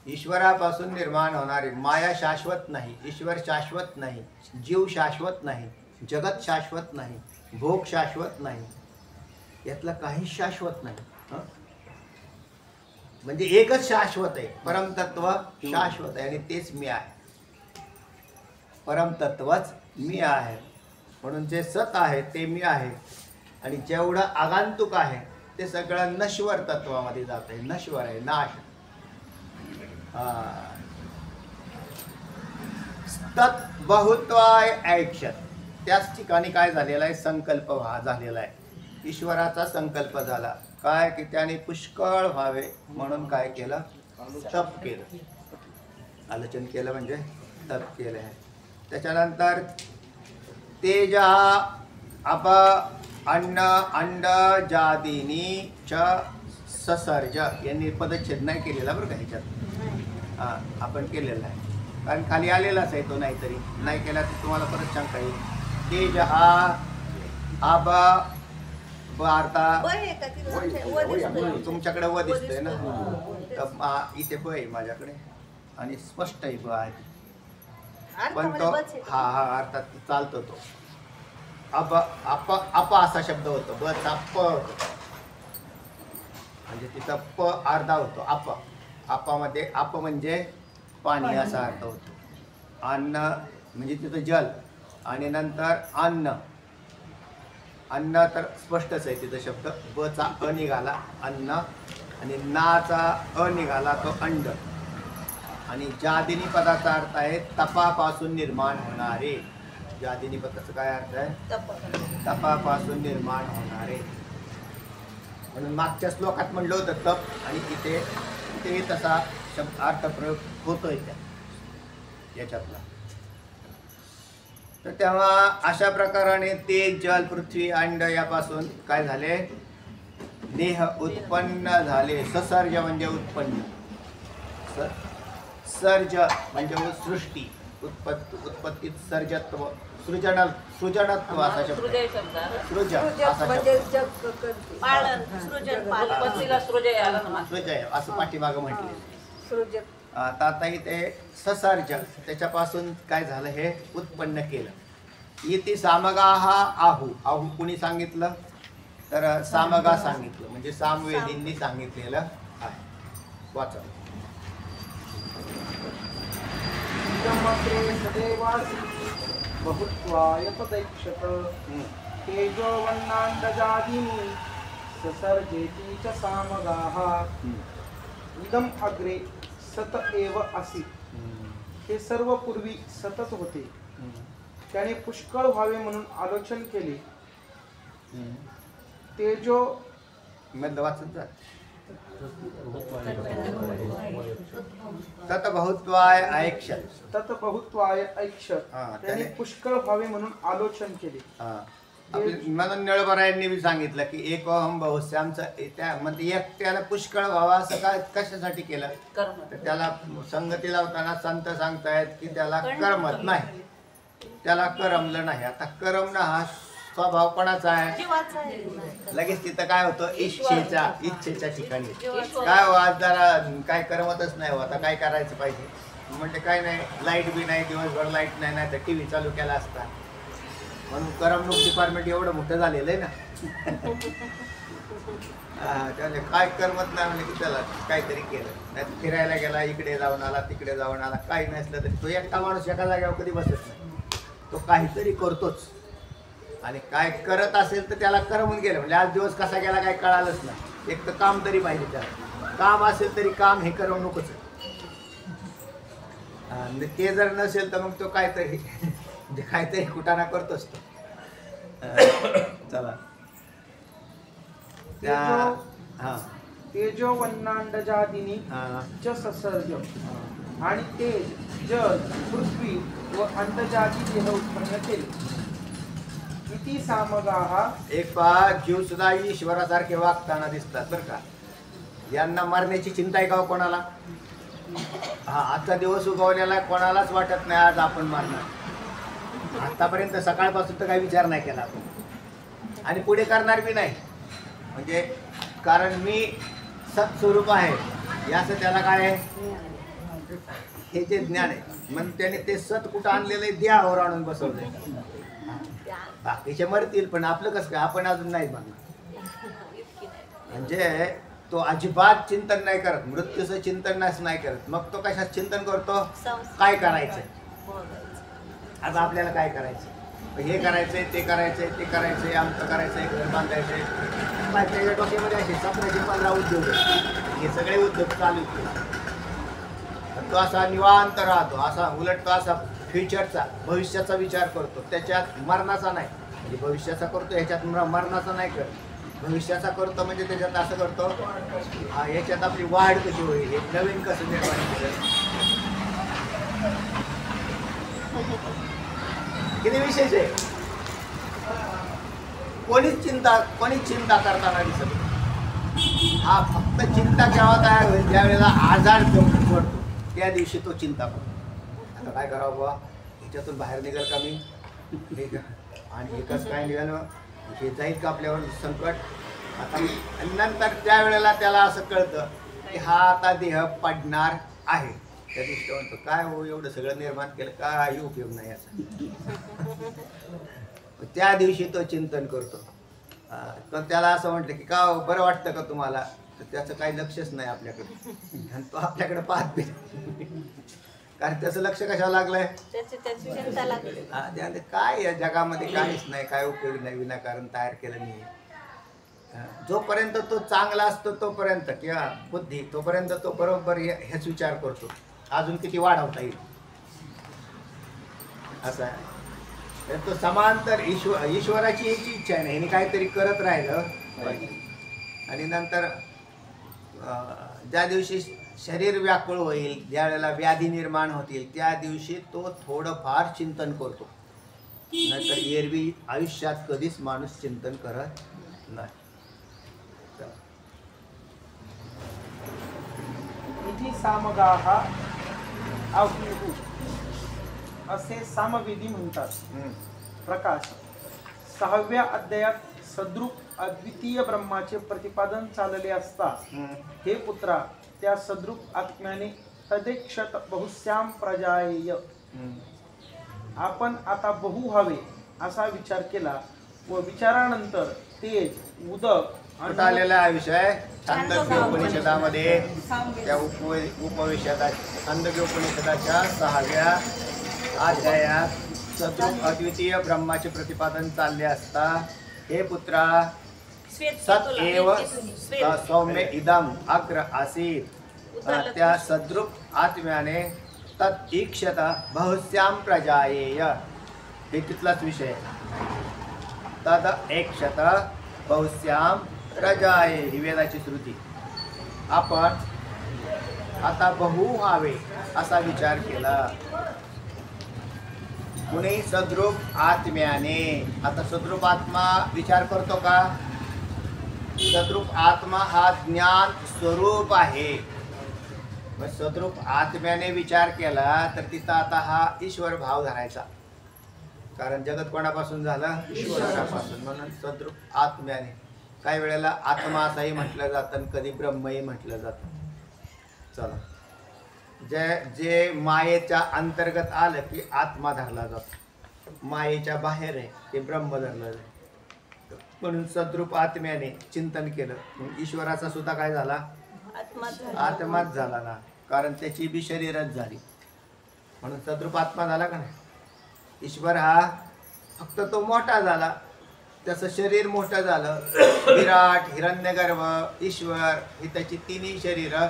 ईश्वरापासून निर्माण होणारे माया शाश्वत नाही, ईश्वर शाश्वत नाही, जीव शाश्वत नाही, जगत शाश्वत नाही, भोग शाश्वत नाही. यातलं काही शाश्वत नाही. म्हणजे एकच शाश्वत आहे. परमतत्व शाश्वत आहे आणि तेच मी आहे. परमतत्वच मी आहे. म्हणून जे सत आहे ते मी आहे. आणि जेवढं आगंतुक आहे ते सगळं नश्वर तत्वामध्ये जात आहे. नश्वर आहे, नाश. तत् बहुत्वाय ऐक्षत. त्याच ठिकाणी काय झालेला आहे? संकल्प झालेला आहे. ईश्वराचा संकल्प झाला काय की त्याने पुष्कळ व्हावे म्हणून काय केलं? तप केलं. आलोचन केलं म्हणजे तप केलं आहे. त्याच्यानंतर तेज अप अन्न अंड जादिनी च ससर्ज यांनी पदच्छेद नाही केलेला बरं का ह्याच्यात. आपण केलेला आहे. कारण खाली आलेलाच आहे तो. नाहीतरी नाही केला तर तुम्हाला परत सांगता येईल. तेज आब आता तुमच्याकडे व दिसतंय ना. इथे ब आहे माझ्याकडे आणि स्पष्ट आहे ब आहे. पण तो अर्थात चालतो तो. अब अप अप असा शब्द होतो. बचा प होतो. म्हणजे तिथं प अर्धा होतो. अप अपामध्ये अप म्हणजे पाणी असा अर्थ होतो. अन्न म्हणजे तिथं जल आणि नंतर अन्न. अन्न तर स्पष्टच आहे तिथं शब्द. बचा अ निघाला अन्न आणि नाचा अ निघाला तो अंड. आणि जादिनी पदाचा अर्थ आहे तपापासून निर्माण होणारे. जादिनी पदाचा काय अर्थ आहे? तपापासून निर्माण होणारे. म्हणून मागच्या श्लोकात म्हणलं होतं तप आणि इथे तसा शब्द अर्थप्रयोग होतोय त्या याच्यातला. तर तेव्हा अशा प्रकाराने तेज जल पृथ्वी अंड यापासून काय झाले? देह उत्पन्न झाले. ससर्ज म्हणजे उत्पन्न. सर्ज म्हणजे सृष्टी. उत्पत्तीत सर्जत्व सृजनत्व असा शब्द. सृज असा सृजय असं पाठीमागं म्हटले. आता इथे ससर्ज त्याच्यापासून काय झालं? हे उत्पन्न केलं. इति सामगा हा आहू. आहू कुणी सांगितलं? तर सामगा सांगितलं म्हणजे सामवेदींनी सांगितलेलं आहे. वाचा. सदैवासी बहुत्वाय तदैक्षत तेजोवन्नाण्डजादिनी ससर्जेति च सामगाः इदम अग्रे सत एव असि. हे सर्व पूर्वी सतत होते. त्याने पुष्कळ व्हावे म्हणून आलोचन केले. तेजो मधलं वाचत जा. तत बहुत्वाय ऐक्षत. तत बहुत्वाय ऐक्षत. हा, त्याने पुष्कळ व्हावे म्हणून आलोचन केले. म्हणून निळबरायांनी बी सांगितलं की एक अहम बहुश्यामचं त्या म्हणजे एकट्याला पुष्कळ व्हावा असं काय कशासाठी केलं तर त्याला संगती लावताना संत सांगतायत की त्याला करमत नाही, त्याला करमलं नाही. आता करमणं हा स्वभाव कोणाचा आहे? जीवाचा आहे. लगेच तिथं काय होतं इच्छेच्या ठिकाणी काय हो आज जरा काय करमतच नाही हो, आता काय करायचं पाहिजे म्हणजे काय नाही, लाईट बी नाही, दिवसभर लाईट नाही, नाही तर टी व्ही चालू केला असता. म्हणून करमणूक डिपार्टमेंट एवढं मोठं झालेलं आहे ना. त्याने काय करमत नाही म्हणजे की त्याला काहीतरी केलं नाही, फिरायला गेला, इकडे जाऊन आला, तिकडे जाऊन आला, काही नसलं तरी तो एकटा माणूस एका जागेवर कधी बसत नाही, तो काहीतरी करतोच. आणि काय करत असेल तर त्याला करमून गेलं म्हणजे आज दिवस कसा गेला काय कळालंच नाही. एक तर काम तरी पाहिजे, त्याला काम असेल तरी काम हे करमणूकच आहे. ते जर नसेल तर मग तो काहीतरी म्हणजे काहीतरी कुटाणा करतोच तो. चला त्या हा तेजोवन्नाण्डजादिनी च ससर्ज. आणि तेज जल पृथ्वी व अंडजादी देह उत्पन्न केले. किती सामगाहा. एक पहा जीव सुद्धा ईश्वरासारखे वागताना दिसतात बरं का. यांना मरण्याची चिंता आहे का हो कोणाला? हा आजचा दिवस उगवलेला कोणालाच वाटत नाही आज आपण मरणार. आतापर्यंत सकाळपासून तर काही विचार नाही केला आपण आणि पुढे करणार बी नाही. म्हणजे कारण मी सत्स्वरूप आहे याचं त्याला काय आहे हे जे ज्ञान आहे. मग त्याने ते सत कुठं आणलेलं आहे देहावर आणून बसवलंय. बाकीचे मरतील पण आपलं कसं काय आपण अजून नाही म्हणणार. म्हणजे तो अजिबात चिंतन नाही करत, मृत्यूचं चिंतन नाही करत. मग तो कशात चिंतन करतो? काय करायचंय आज आपल्याला, काय करायचं, हे करायचंय, ते करायचंय, ते करायचंय, आमचं करायचंय, घर बांधायचंय. त्याच्या डोक्यामध्ये असे 15 उद्योग हे सगळे उद्योग चालू केले. तो असा निवांत राहतो, असा उलट तो असा फ्युचरचा भविष्याचा विचार करतो. त्याच्यात मरणाचा नाही म्हणजे भविष्याचा करतो, ह्याच्यात मरणाचा नाही करत. भविष्याचा करतो म्हणजे त्याच्यात असं करतो ह्याच्यात आपली वाढ कशी होईल, हे नवीन कसं निर्माण केलं. किती विशेष आहे. कोणीच चिंता करताना दिसत. हा फक्त चिंता केव्हा तयार होईल ज्या वेळेला आजार पडतो त्या दिवशी तो चिंता करतो. आता काय करावं बाबा, ह्याच्यातून बाहेर निघाल का मी, आणि एकच काय निघालं हे जाईल का आपल्यावर संकट. आता नंतर ज्या वेळेला त्याला असं कळतं की हा आता देह पडणार आहे त्या दिवशी म्हणतो काय हो एवढं सगळं निर्माण केलं काही उपयोग नाही याचा. त्या दिवशी तो चिंतन करतो. तर त्याला असं म्हटलं की का बरं वाटतं का तुम्हाला, तर त्याचं काही लक्षच नाही आपल्याकडे आणि तो आपल्याकडे पाहत नाही कारण त्याचं लक्ष कशाला लागलंय, काय या जगामध्ये काहीच नाही, काय उपयोग नाही, विनाकारण तयार केलं नाही. जोपर्यंत तो चांगला असतो तोपर्यंत किंवा बुद्धी तोपर्यंत तो बरोबर हेच विचार करतो अजून किती वाढवता येईल असं आहे. तो समांतर ईश्वराची याची इच्छा आहे ना, ह्याने काहीतरी करत राहिलं आणि नंतर ज्या दिवशी शरीर व्याकुळ होईल, ज्या वेळेला व्याधी निर्माण होतील त्या दिवशी तो थोडंफार चिंतन करतो. नाहीतर एरवी आयुष्यात कधीच माणूस चिंतन करत नाही. इति सामगाः आहुः असे सामवेदी म्हणतात. प्रकाश 6व्या अध्यायात सद्रूप अद्वितीय ब्रह्माचे प्रतिपादन चालले असता हे पुत्रा त्या सद्रूप आत्म्याने तदेक्षत बहुश्याम प्रजायेय. आपण आता बहु व्हावे असा विचार केला व विचारानंतर तेज उदक कुठं आलेला हा विषय छांदोग्य उपनिषदामध्ये त्या उपविषयात छांदोग्य उपनिषदाच्या 6व्या अध्यायात सद्रूप अद्वितीय ब्रह्माचे प्रतिपादन चालले असता हे पुत्रा सत एव सौम्य इदम अग्र आसीत त्या सद्रूप आत्म्याने तत् ईक्षत बहुश्याम प्रजायेय हे तिथलाच विषय तद एकशत बहुश्याम प्रजाये ही वेदाची श्रुती. आपण आता बहु व्हावे असा विचार केला कुणी सद्रूप आत्म्याने. आता सद्रूप आत्मा विचार करतो का? सद्रूप आत्मा हा ज्ञान स्वरूप आहे. मग सद्रूप आत्म्याने विचार केला तर तिथं आता हा ईश्वर भाव धरायचा, कारण जगत कोणापासून झालं? ईश्वरापासून. म्हणून सद्रूप आत्म्याने. काही वेळेला आत्मा असाही म्हटलं जातं आणि कधी ब्रह्मही म्हटलं जातं. चला, जे मायेच्या अंतर्गत आलं की आत्मा धरला जातो, मायेच्या बाहेर आहे ते ब्रह्म धरलं जातं. म्हणून सद्रूप आत्म्याने चिंतन केलं. मग ईश्वराचा सुद्धा काय झाला? आत्माच झाला ना, कारण त्याची बी शरीरच झाली. म्हणून सद्रूप आत्मा झाला का नाही? ईश्वर हा फक्त तो मोठा झाला, त्याचं शरीर मोठं झालं. विराट, हिरण्यगर्भ, ईश्वर ही त्याची तिन्ही शरीरं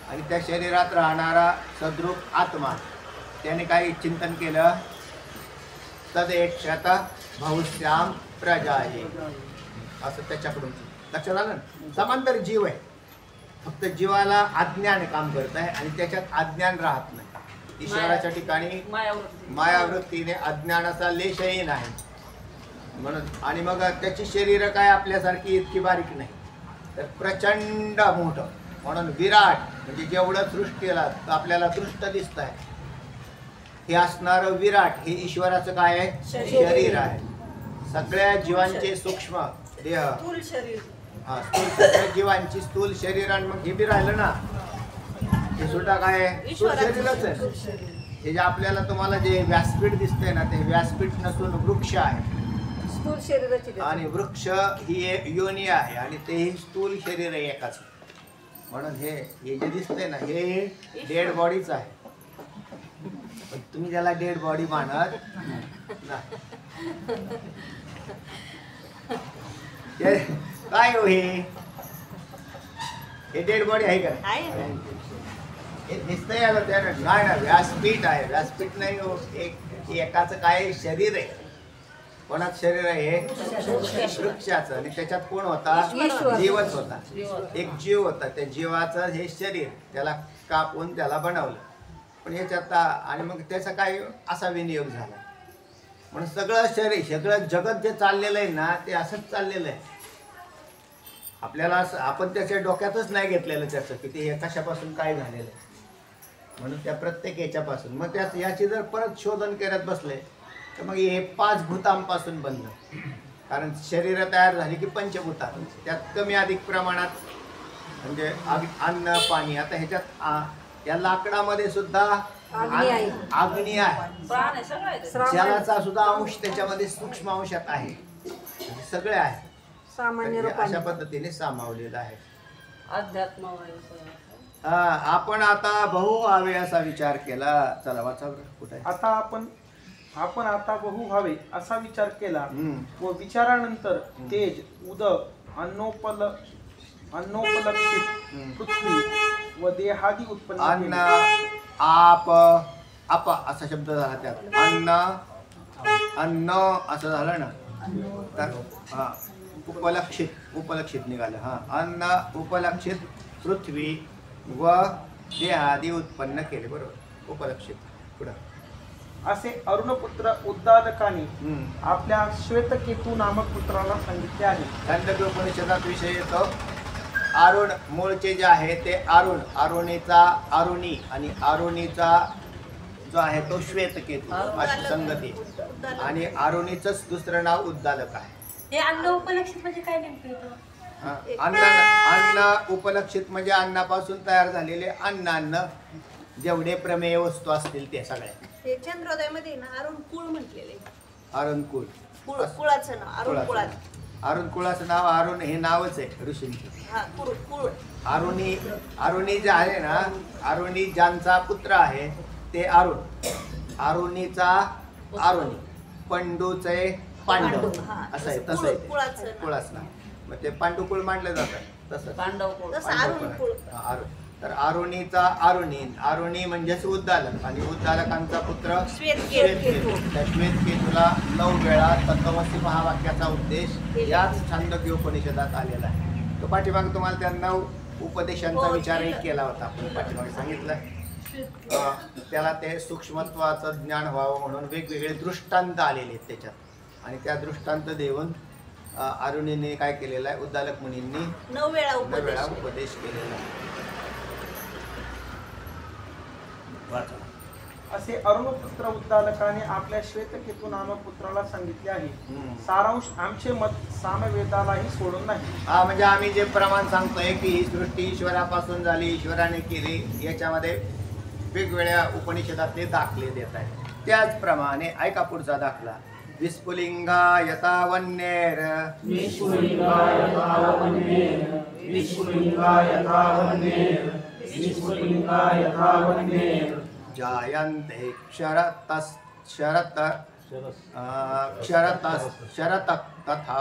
आणि त्या शरीरात राहणारा सद्रूप आत्मा. त्याने काही चिंतन केलं? तदेक्षत बहुश्याम प्रजाये असं त्याच्याकडून लक्षात आलं ना. समांतर जीव आहे, फक्त जीवाला अज्ञान काम करत आहे आणि त्याच्यात अज्ञान राहत नाही. ईश्वराच्या ठिकाणी मायावृत्तीने अज्ञानाचा लेशही नाही. म्हणून आणि मग त्याची शरीर काय आपल्यासारखी इतकी बारीक नाही, तर प्रचंड मोठं. म्हणून विराट म्हणजे जेवढं सृष्टीला आपल्याला दृष्ट दिसत आहे हे असणारं विराट हे ईश्वराचं काय आहे? शरीर आहे. सगळ्या जीवांचे सूक्ष्म देह, हा सगळ्या जीवांची स्थूल शरीर आणि मग हे बी राहिलं ना, हे सुद्धा काय आहे? स्थूल शरीरच आहे. हे जे आपल्याला तुम्हाला जे व्यासपीठ दिसतंय ना, ते व्यासपीठ नसून वृक्ष आहे. स्थूल शरीराची आणि वृक्ष ही एक योनी आहे आणि तेही स्थूल शरीर आहे एकाच. म्हणून हे जे दिसतंय ना हे डेड बॉडीच आहे. पण तुम्ही त्याला डेड बॉडी मानत नाही. काय हो हे डेड बॉडी आहे का? हे दिसतंय आलं त्याला नाही ना, व्यासपीठ आहे. व्यासपीठ नाही हो, एकाच काय शरीर आहे. कोणाचं शरीर आहे? वृक्षाचं. आणि त्याच्यात कोण होता? जीवच होता. एक जीव होता. त्या जीवाचं हे शरीर त्याला कापून त्याला बनवलं. पण ह्याच्यात आणि मग त्याचा काय असा विनियोग झाला. म्हणून सगळं शरीर, सगळं जगत जे चाललेलं आहे ना ते असंच चाललेलं आहे. आपल्याला असं आपण त्याच्या डोक्यातच नाही घेतलेलं त्याचं की ते कशापासून काय झालेलं आहे. म्हणून त्या प्रत्येक याच्यापासून मग त्या याची जर परत शोधन करत बसले तर मग हे 5 भूतांपासून बनलं. कारण शरीर तयार झाली की पंचभूता, त्यात कमी अधिक प्रमाणात म्हणजे अन्न पाणी. आता ह्याच्यात या लाकडामध्ये सुद्धा अग्नी आहे, जलाचा सुद्धा अंश त्याच्यामध्ये सूक्ष्म अंशात आहे. सगळे आहे सामान्य अशा पद्धतीने सामावलेलं आहे. अध्यात्म. आपण आता बहु व्हावे असा विचार केला. चला वाचा कुठे. आपण आता बहु व्हावे असा विचार केला व विचारानंतर तेज उदक अन्नोपलक्षित पृथ्वी व देहादी उत्पन्न अन्न आप असा शब्द झाला त्यात. अन्न असं झालं ना, तर उपलक्षित निघालं. अन्न उपलक्षित पृथ्वी व देहादी उत्पन्न केले. बरोबर, उपलक्षित. पुढं असे अरुणपुत्र उद्दालकाने आपल्या श्वेतकेतू नामक पुत्राला सांगितले आहे. छांदोग्य उपनिषदात विषय येतो. अरुण मूळचे जे आहे ते अरुणीचा अरुणी आणि अरुणीचा जो आहे तो श्वेतकेतू अशी संगती. आणि अरुणीचंच दुसरं नाव उद्दालक आहे. हे अन्न उपलक्षित म्हणजे काय नेमकं? अन्न उपलक्षित म्हणजे अन्नापासून तयार झालेले अन्न जेवढे प्रमेय वस्तू असतील ते सगळ्या. हे चंद्रोदयामध्ये ना अरुण कुळ म्हटलेले. अरुणकुल कुळाचं नाव अरुण कुळाचं. अरुण कुळाचं नाव, अरुण हे नावच आहे ऋषींचं. हा कुळ. अरुणी जे आहे ना, अरुणी ज्यांचा पुत्र आहे ते अरुण, अरुणीचा अरुणी, पंडूचे पांडव असं आहे. तसं आहे कुळाचं नाव. मग ते पांडुकुळ मांडलं जातं तसं. पांडव तसं अरुण कुळ. अरुण. तर अरुणीचा अरुणी, अरुणी म्हणजेच उद्दालक, आणि उद्दालकांचा पुत्र श्वेतकेतू. त्या श्वेतकेतूला 9 वेळा तत्वमसी महावाक्याचा उद्देश याच छांदोग्य उपनिषदात आलेला आहे. तो पाठीमागे तुम्हाला त्या 9 उपदेशांचा विचारही केला होता आपण पाठीमागे सांगितलं. त्याला ते सूक्ष्मत्वाचं ज्ञान व्हावं म्हणून वेगवेगळे दृष्टांत आलेले आहेत त्याच्यात, आणि त्या दृष्टांत देऊन अरुणीने काय केलेलं आहे, उद्दालक मुनींनी 9 वेळा 9 वेळा उपदेश केलेला आहे. असे अरुणपुत्र उद्दालकाने आपल्या श्वेतकेतू नामक पुत्राला सांगितले आहे. सारांश आमचे मत सामवेदालाही सोडून नाही. हा, म्हणजे आम्ही जे प्रमाण सांगतोय की ही सृष्टी ईश्वरापासून झाली, ईश्वराने केली, याच्यामध्ये वेगवेगळ्या उपनिषदातले दाखले देत आहेत. त्याचप्रमाणे ऐका पुढचा दाखला. विस्फुलिंगा यथा वन्येर जायन्ते शरत तथा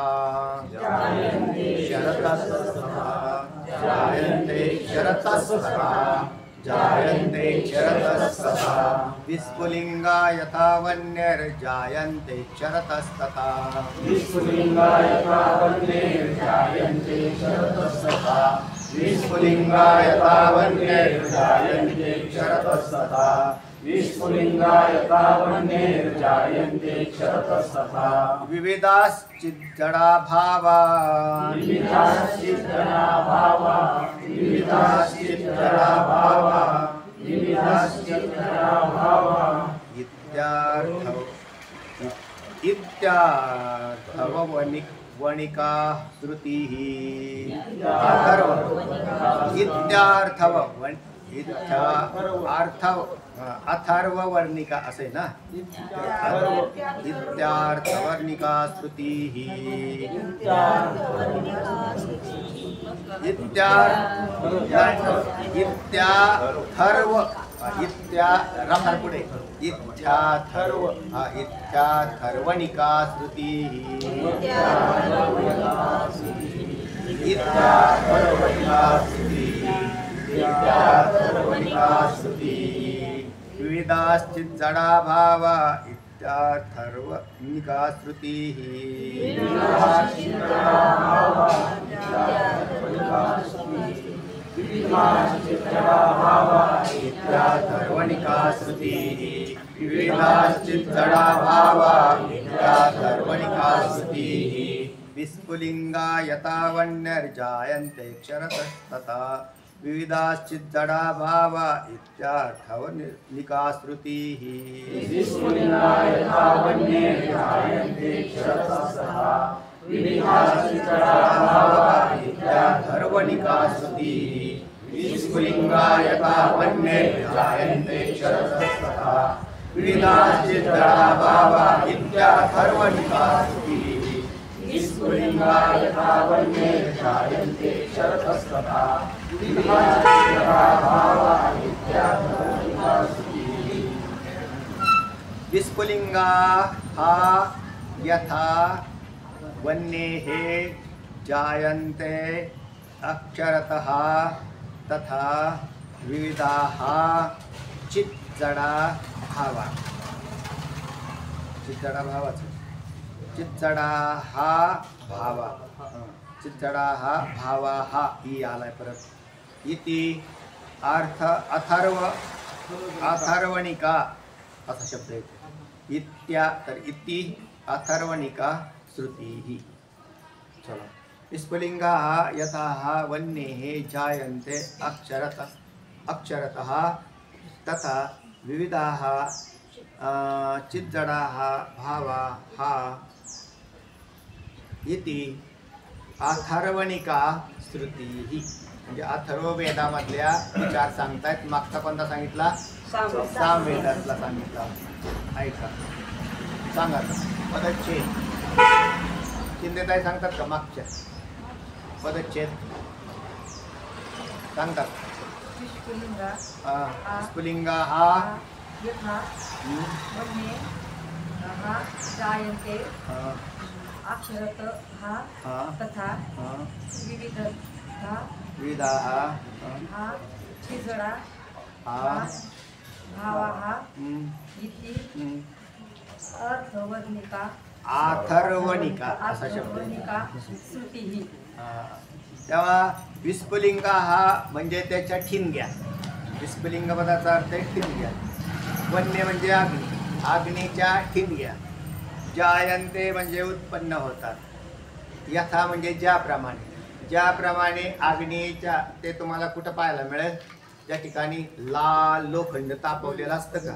जायन्ते शरतस्तथा विस्फुलिंगा यथा वन्यर्जायन्ते शरतस्तथा विस्फुलिंगा यथा वन्यर्जायन्ते शरतस्तथा विस्फुलिंगा यथा वन्यर्जायन्ते शरतस्तथा विस्फुलिंगा यथा वन्यर्जायन्ते शरतस्तथा विविधाश्चिज्जडा भावा वणिका श्रुतिः अथर्ववर्णिका असे ना, इत्यार्थवर्णिका श्रुतिः इत्याथर्वणिका श्रुतिः विविधाश्चिज्जडा भावा इत्याथर्वणिका श्रुतिः इत्याथर्वणिका श्रुतिः विविधाश्चिज्जडा भावा इत्याथर्वणिका श्रुतिः विस्फुलिंगा यथा वन्यर्जायन्ते क्षरतस्तथा विविधाश्चिज्जडा भावा इत्यार्थवर्णिका श्रुतिः विस्फुलिंगा यथा वन्यर्जायन्ते क्षरतस्तथा विविधाश्चिज्जडा भावा इत्यार्थवर्णिका श्रुतिः विस्फुलिंगा यथा वन्यर्जायन्ते क्षरतस्तथा विविधाश्चिज्जडा भावा इत्यार्थवर्णिका श्रुतिः विस्फुलिंगा यथा वन्यर्जायन्ते क्षरतस्तथा विविधाश्चिज्जडा भावा इत्यार्थवर्णिका श्रुतिः विस्फुलिंगा हा यथा वन्येः जायन्ते अक्षरतः तथा विविधाः चिज्जडा भावा. चिज्जडा भावाचं चिज्जडा हा भावा, चिज्जडा हा भावा हा ही आलाय परत. इति अर्थ अथर्वणिका असा शब्द येतो. इत्या तर इति अथर्वणिका श्रुतिः. चला. विस्फुलिंगा यथा वन्येः जायन्ते अक्षरतः तथा विविधाः चिज्जडाः भावाः इति अथर्वणिका श्रुतिः. म्हणजे अथर्व वेदामधल्या विचार सांगतायत. मागचा कोणता सांगितला? सामवेदातला सांगितला. ऐका सांगा पदच्छेद शिंदेताई सांगतात का मागच्या पदच्छेद सांगतात. स्फुलिंग हा यथा वन्ये हा जायन्ते अक्षरत हा तथा विविधता विविधा हा छिजडा हा भावा इति अर्थवर्णिका अथर्वणिका असा शब्द आहे. अर्थवर्णिका श्रुतीही. तेव्हा विस्फुलिंग हा म्हणजे त्याच्या ठिणग्या. विस्फुलिंग पदाचा अर्थ आहे ठिणग्या. वन्य म्हणजे अग्नी, अग्नीच्या ठिणग्या. जायन्ते म्हणजे उत्पन्न होतात. यथा म्हणजे ज्याप्रमाणे, ज्याप्रमाणे अग्नीच्या, ते तुम्हाला कुठं पाहायला मिळेल? ज्या ठिकाणी लाल लोखंड तापवलेलं असतं का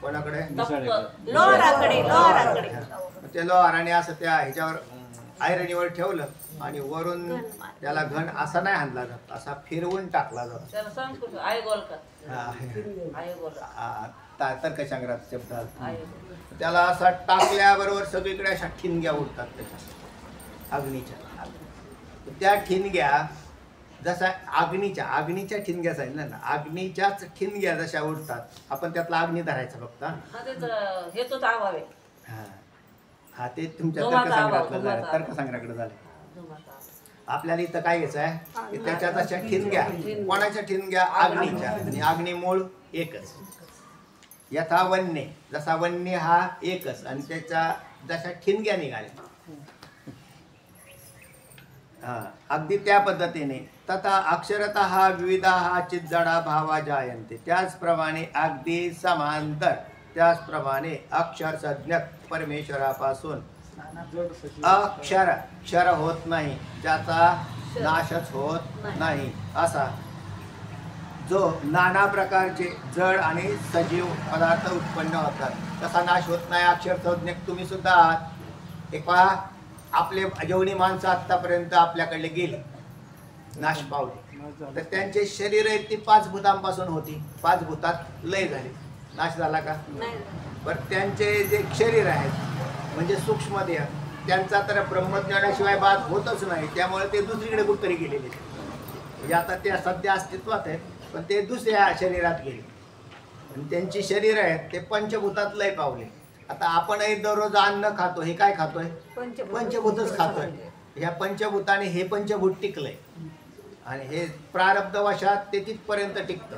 कोणाकडे? लोहाराकडे. ते लोहाराने असं त्या ह्याच्यावर आयरणीवर ठेवलं आणि वरून त्याला घन असा नाही हाणला जात, असा फिरवून टाकला जातो. तर्कसंग्रहात शब्द आला. त्याला असा टाकल्याबरोबर सगळीकडे अशा ठिणग्या उठतात त्याच्या अग्नीच्या. त्या ठिणग्या जसा अग्नीच्या ठिणग्या सांगितलं ना, अग्नीच्याच ठिणग्या जशा उठतात. आपण त्यातला अग्नी धरायचा फक्त. हा ते तुमच्या तर्कसंग्रहाकडे झाले. आपल्याला इथं काय घ्यायचं आहे की त्याच्या जशा ठिणग्या, कोणाच्या ठिणग्या? अग्नीच्या. आणि अग्नी मूळ एकच. यथा वन्य, जसा वन्य हा एकच आणि त्याच्या जशा ठिणग्या निघाल्या, अगदी त्या पद्धतीने. तथा अक्षरतः विविधा चिज्जडा भावा जायन्ते. त्याचप्रमाणे अगदी समांतर, त्याचप्रमाणे अक्षर संज्ञक परमेश्वरापासून क्षर होत नाही, ज्याचा नाशच होत नाही, असा जो नाना प्रकारचे जड आणि सजीव पदार्थ उत्पन्न होतात, तसा नाश होत नाही अक्षर संज्ञक तुम्ही सुद्धा आहात. एक पहा, आपले जेवढी माणसं आत्तापर्यंत आपल्याकडे गेली, नाश पावले, तर त्यांचे शरीर आहेत ती 5 भूतांपासून होती. 5 भूतात लय झाली, नाश झाला का? बरं, त्यांचे जे शरीर आहेत म्हणजे सूक्ष्म देह, त्यांचा तर ब्रह्मज्ञानाशिवाय बाद होतच नाही. त्यामुळे ते दुसरीकडे कुठतरी गेलेले. म्हणजे आता ते सध्या अस्तित्वात आहेत, पण ते दुसऱ्या शरीरात गेले. आणि त्यांची शरीर आहेत ते पंचभूतात लय पावले. आता आपणही दररोज अन्न खातो, हे काय खातोय? पंचभूतच खातोय. ह्या पंचभूताने हे पंचभूत टिकलंय आणि हे प्रारब्धवशात ते तिथपर्यंत टिकतं.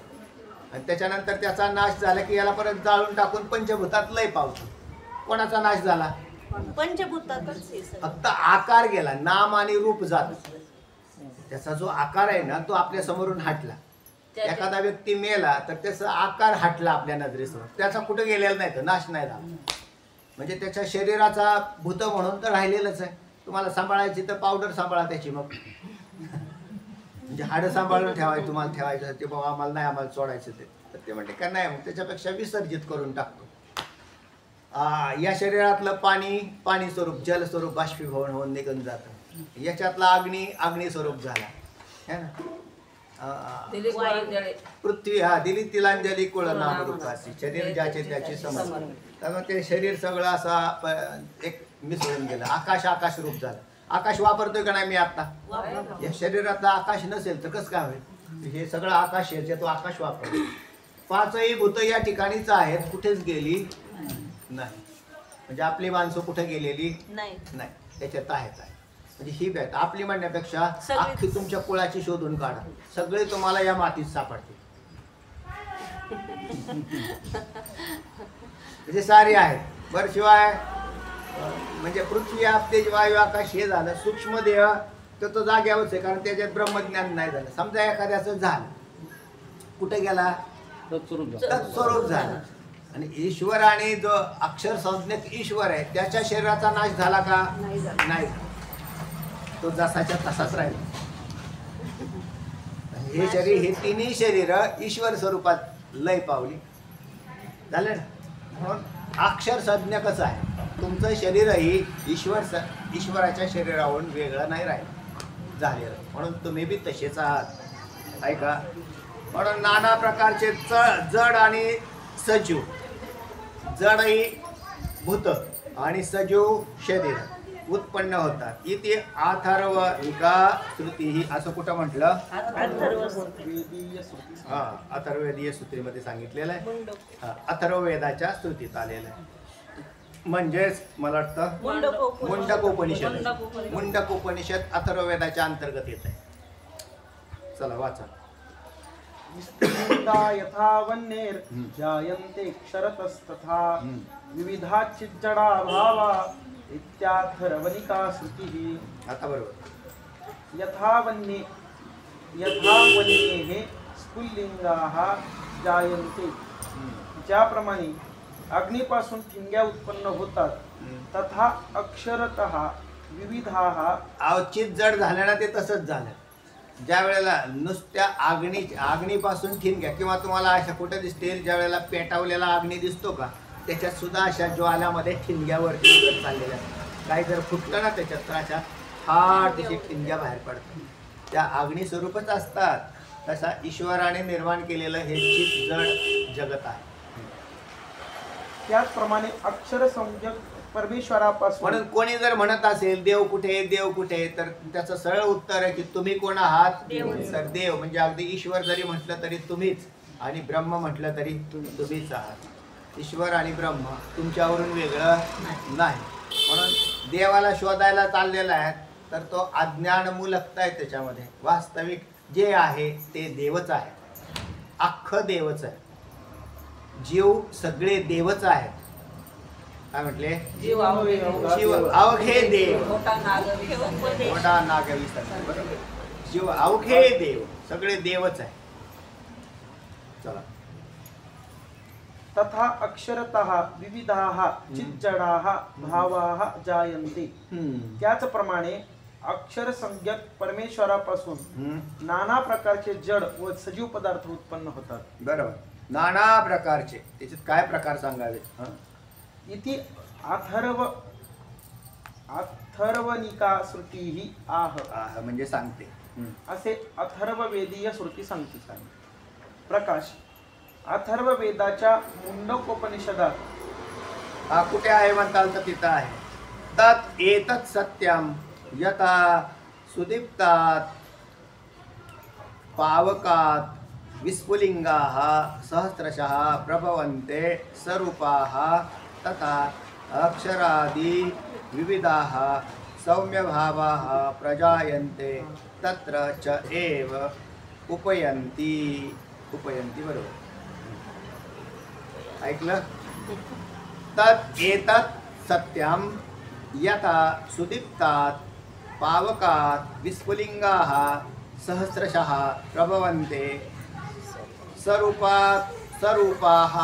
आणि त्याच्यानंतर त्याचा नाश झाला की याला परत जाळून टाकून पंचभूतात लय पावतो. कोणाचा नाश झाला? पंचभूतातच. फक्त आकार गेला, नाम आणि रूप जात. त्याचा जो आकार आहे ना, तो आपल्या समोरून हटला. एखादा व्यक्ती मेला तर त्याचा आकार हटला आपल्या नजरेसमोर, त्याचा कुठे गेलेला नाही, तर नाश नाही झाला. म्हणजे त्याच्या शरीराचा भूत म्हणून तर राहिलेलंच आहे. तुम्हाला सांभाळायची तर पावडर सांभाळा त्याची. मग म्हणजे हाडं सांभाळून ठेवायचं, तुम्हाला ठेवायचं ते बाबा आम्हाला नाही, आम्हाला सोडायचं ते, तर ते म्हणते का नाही, मग त्याच्यापेक्षा विसर्जित करून टाकतो. या शरीरातलं पाणी स्वरूप, जलस्वरूप बाष्पीभवन होऊन निघून जातं. याच्यातला अग्नी स्वरूप झाला है ना. पृथ्वी दिली तिलांजली कुळ नामरूपाची, शरीर ज्याचे त्याची समज. त्यामुळे ते शरीर सगळं असा एक मिसळून गेलं. आकाश रूप झालं. आकाश वापरतोय का नाही मी आता? या शरीरातला आकाश नसेल तर कसं काय होईल? हे सगळं आकाश आहे, तो आकाश वापरतो. 5ही भूत या ठिकाणीच आहेत, कुठेच गेली नाही. म्हणजे आपली माणसं कुठे गेलेली नाही, त्याच्यात आहेच आहे. म्हणजे ही बॅट आपली म्हणण्यापेक्षा अख्खी तुमच्या कुळाची शोधून काढा, सगळे तुम्हाला या मातीत सापडतील. म्हणजे सारी आहेत. बरं, शिवाय म्हणजे पृथ्वी आप तेज वायू आकाश हे झालं. सूक्ष्म देह तो जाग्यावरच आहे, कारण त्याच्यात ब्रह्मज्ञान नाही झालं. समजा एखाद्याचं झालं, कुठे गेला? तत्स्वरूप झालं. आणि ईश्वर आणि जो अक्षर संज्ञक ईश्वर आहे त्याच्या शरीराचा नाश झाला का? नाही. तो जसाच्या तसाच राहिला. हे शरीर, हे तिन्ही शरीर ईश्वर स्वरूपात लय पावली. झालं ना. म्हणून अक्षर संज्ञकच आहे. तुमचं शरीरही ईश्वराच्या शरीरावरून वेगळं नाही राहिलं झालेलं. म्हणून तुम्ही बी तसेच आहात. ऐका, म्हणून नाना प्रकारचे जड आणि सजीव, जड ही भूत आणि सजीव शरीर, उत्पन्न होतात. इथे अथर्वणिका श्रुती ही असं कुठं म्हटलं? वेदीय श्रुती हा, अथर्ववेदीय श्रुतीमध्ये सांगितलेलं आहे. हा, अथर्ववेदाच्या श्रुतीत आलेलं आहे. म्हणजेच मला वाटतं मुंडकोपनिषद. मुंडकोपनिषद अथर्ववेदाच्या अंतर्गत येत आहे. चला वाचा. विस्तृता यथा वन्येर जायन्ते क्षरतस्तथा विविधाचिज्जडा भावा इत्याथर्वणिका श्रुतिः. आता बरोबर. यथा वन्ये स्फुल्लिंगाः जायन्ते, ज्याप्रमाणे अग्नीपासून ठिंग्या उत्पन्न होतात तथा अक्षरतः विविधाः. अवचित जड झालं ना ते तसंच झालं. ज्या वेळेला नुसत्या अग्नीपासून ठिणग्या किंवा तुम्हाला अशा कुठे दिसतील ज्या वेळेला पेटावलेला अग्नी दिसतो का, त्याच्यात सुद्धा अशा ज्वालामध्ये ठिणग्यावरती उडत चाललेल्या असतात. काही जर फुटलं ना त्याच्यात तर अशा फार तशी ठिणग्या बाहेर पडतात. त्या अग्नी स्वरूपच असतात. तसा ईश्वराने निर्माण केलेलं हे चित जड जगत आहे. त्याचप्रमाणे अक्षर संज्ञक परमेश्वरापासून. म्हणून कोणी जर म्हणत असेल देव कुठे देव कुठे, तर त्याचं सरळ उत्तर आहे की तुम्ही कोण आहात? तर देव म्हणजे अगदी ईश्वर जरी म्हटलं तरी तुम्हीच, आणि ब्रह्म म्हटलं तरी तुम्हीच आहात. ईश्वर आणि ब्रह्म तुमच्यावरून वेगळं नाही. म्हणून देवाला शोधायला चाललेला आहे तर तो अज्ञानमूलकता आहे त्याच्यामध्ये. वास्तविक जे आहे ते देवच आहे. अख्खं देवच आहे. जीव सगळे देवच आहेत. काय म्हटले? जीव अवघे देव मोठा नागवी. बरोबर. जीव अवघे देव, सगळे देवच आहे. चला. तथा अक्षरतः विविधाः चिज्जडाः भावाः जायन्ते. त्याचप्रमाणे अक्षर संज्ञक परमेश्वरापासून नाना प्रकारचे जड व सजीव पदार्थ उत्पन्न होतात. बरोबर. नाना प्रकारचे. त्याच्यात काय प्रकार सांगावे? इति अथर्वणिका श्रुतीः आह. म्हणजे सांगते. असे अथर्ववेदीय श्रुती सांगते. प्रकाश. अथर्ववेदाच्या मुंडकोपनिषदात कुठे आहे म्हणताल तर तिथं आहे. तत् एतत् सत्यम यथा सुदीप्तात पावकात विस्फुलिंगाः सहस्रशः प्रभवन्ते स्वरूपाः तथा अक्षरादि विविधाः सौम्यभावाः प्रजायन्ते तत्र च एव उपयन्ति. बरोबर ऐकलं? तत् एतत् सत्यम यथा सुदीप्तात पावकात विस्फुलिंगाः सहस्रशः प्रभवन्ते स्वरूपाः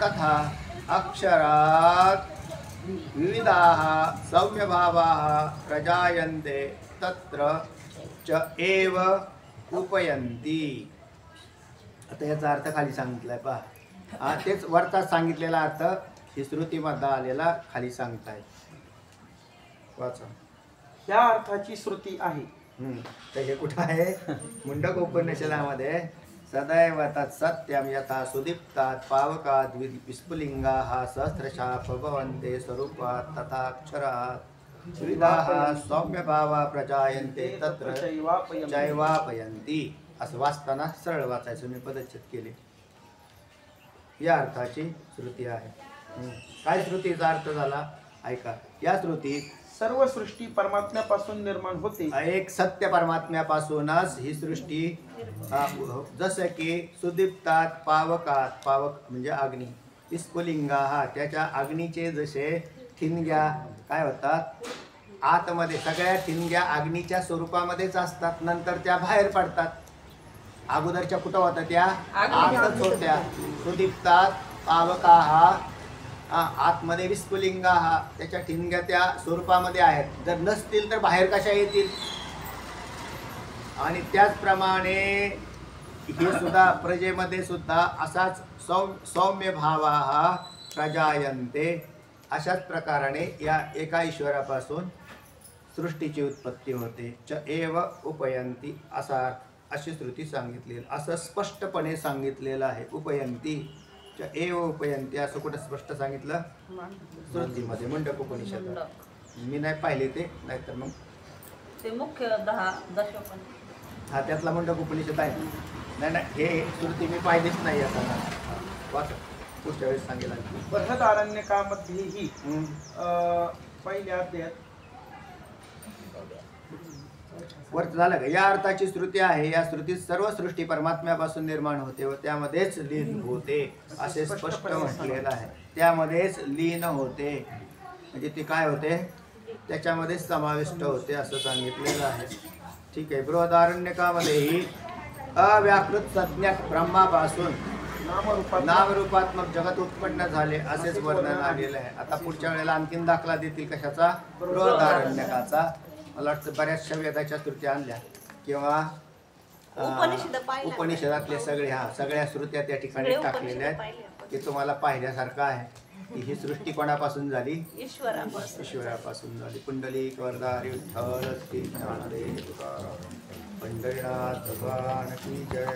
तथा अक्षरात् विविधाः सौम्यभावाः प्रजायन्ते तत्र च एव उपयन्ति. आता याचा अर्थ खाली सांगितलाय पहा. तेच वरचा सांगितलेला अर्थ ही श्रुतीमध्ये आलेला खाली सांगताय. वाचा. या अर्थाची श्रुती आहे. तर हे कुठं आहे? मुंडकोपनिषदामध्ये सदैव तत् सत्यम यथा सुदीप्तात पावकात विस्फुलिंगाः सहस्रशः प्रभवन्ते स्वरूपात् तथा अक्षरात् विविधाः सौम्यभावा प्रजायन्ते तत्र चैवापयन्ति. असं वाचताना सरळ वाचायचं. मी पदच्छेद केले. या अर्थाची श्रुती आहे. काय श्रुतीचा अर्थ झाला ऐका. या श्रुतीत सर्व सृष्टी परमात्म्यापासून निर्माण होते. एक सत्य परमात्म्यापासूनच ही सृष्टी, जसं की सुदीप्तात पावकात, पावक म्हणजे अग्नी, विस्फुलिंगाः त्याच्या अग्नीचे जसे ठिणग्या काय होतात आतमध्ये, सगळ्या ठिणग्या अग्नीच्या स्वरूपामध्येच असतात, नंतर त्या बाहेर पडतात. अगोदरच्या कुठं होत्या त्या आतच होत्या. सुदीप्तात पावकाः आतमध्ये विस्फुलिंगाः त्याच्या ठिणग्या त्या स्वरूपामध्ये आहेत. जर नसतील तर बाहेर कशा येतील? आणि त्याचप्रमाणे हे सुद्धा प्रजेमध्ये सुद्धा असाच सौम्य भावाः प्रजायन्ते. अशाच प्रकाराने या एका ईश्वरापासून सृष्टीची उत्पत्ती होते. च एव उपयन्ति अशी श्रुती सांगितलेली, असं स्पष्टपणे सांगितलेलं आहे. उपयन्ति च एव उपयन्ति असं कुठं स्पष्ट सांगितलं? श्रुतीमध्ये मुंडकोपनिषदात. मी नाही पाहिले ते, नाहीतर मग ते मुख्य 10 दशोपन हा त्यातला मंडप उपनिषद आहे. नाही नाही, हे श्रुती मी पाहिलीच नाही आता. वाचा, पुढच्या वेळेस सांगेल. बृहदारण्यकामध्येही पहिल्या अध्यायात वर्त झालं का? या अर्थाची श्रुती आहे. या श्रुतीत सर्व सृष्टी परमात्म्यापासून निर्माण होते व त्यामध्येच लीन होते असे स्पष्ट म्हटलेलं आहे. त्यामध्येच लीन होते म्हणजे ते काय होते? त्याच्यामध्येच समाविष्ट होते असं सांगितलेलं आहे. ठीक आहे. बृहदारण्यकामध्येही अव्याकृत संज्ञक ब्रह्मापासून नामरूपात्मक जगत उत्पन्न झाले असेच वर्णन आलेलं आहे. आता पुढच्या वेळेला आणखीन दाखला देतील कशाचा? बृहदारण्यकाचा. मला वाटतं बऱ्याचशा वेदाच्या श्रुत्या आणल्या किंवा उपनिषदातले सगळ्या श्रुत्या त्या ठिकाणी टाकलेल्या आहेत की तुम्हाला पाहिल्यासारखं आहे की ही सृष्टी कोणापासून झाली? ईश्वरापासून झाली. पुंडलिक वरदारी विठ्ठल श्री ज्ञानदेव तुकाराम पंढरीनाथ भगवान की जय.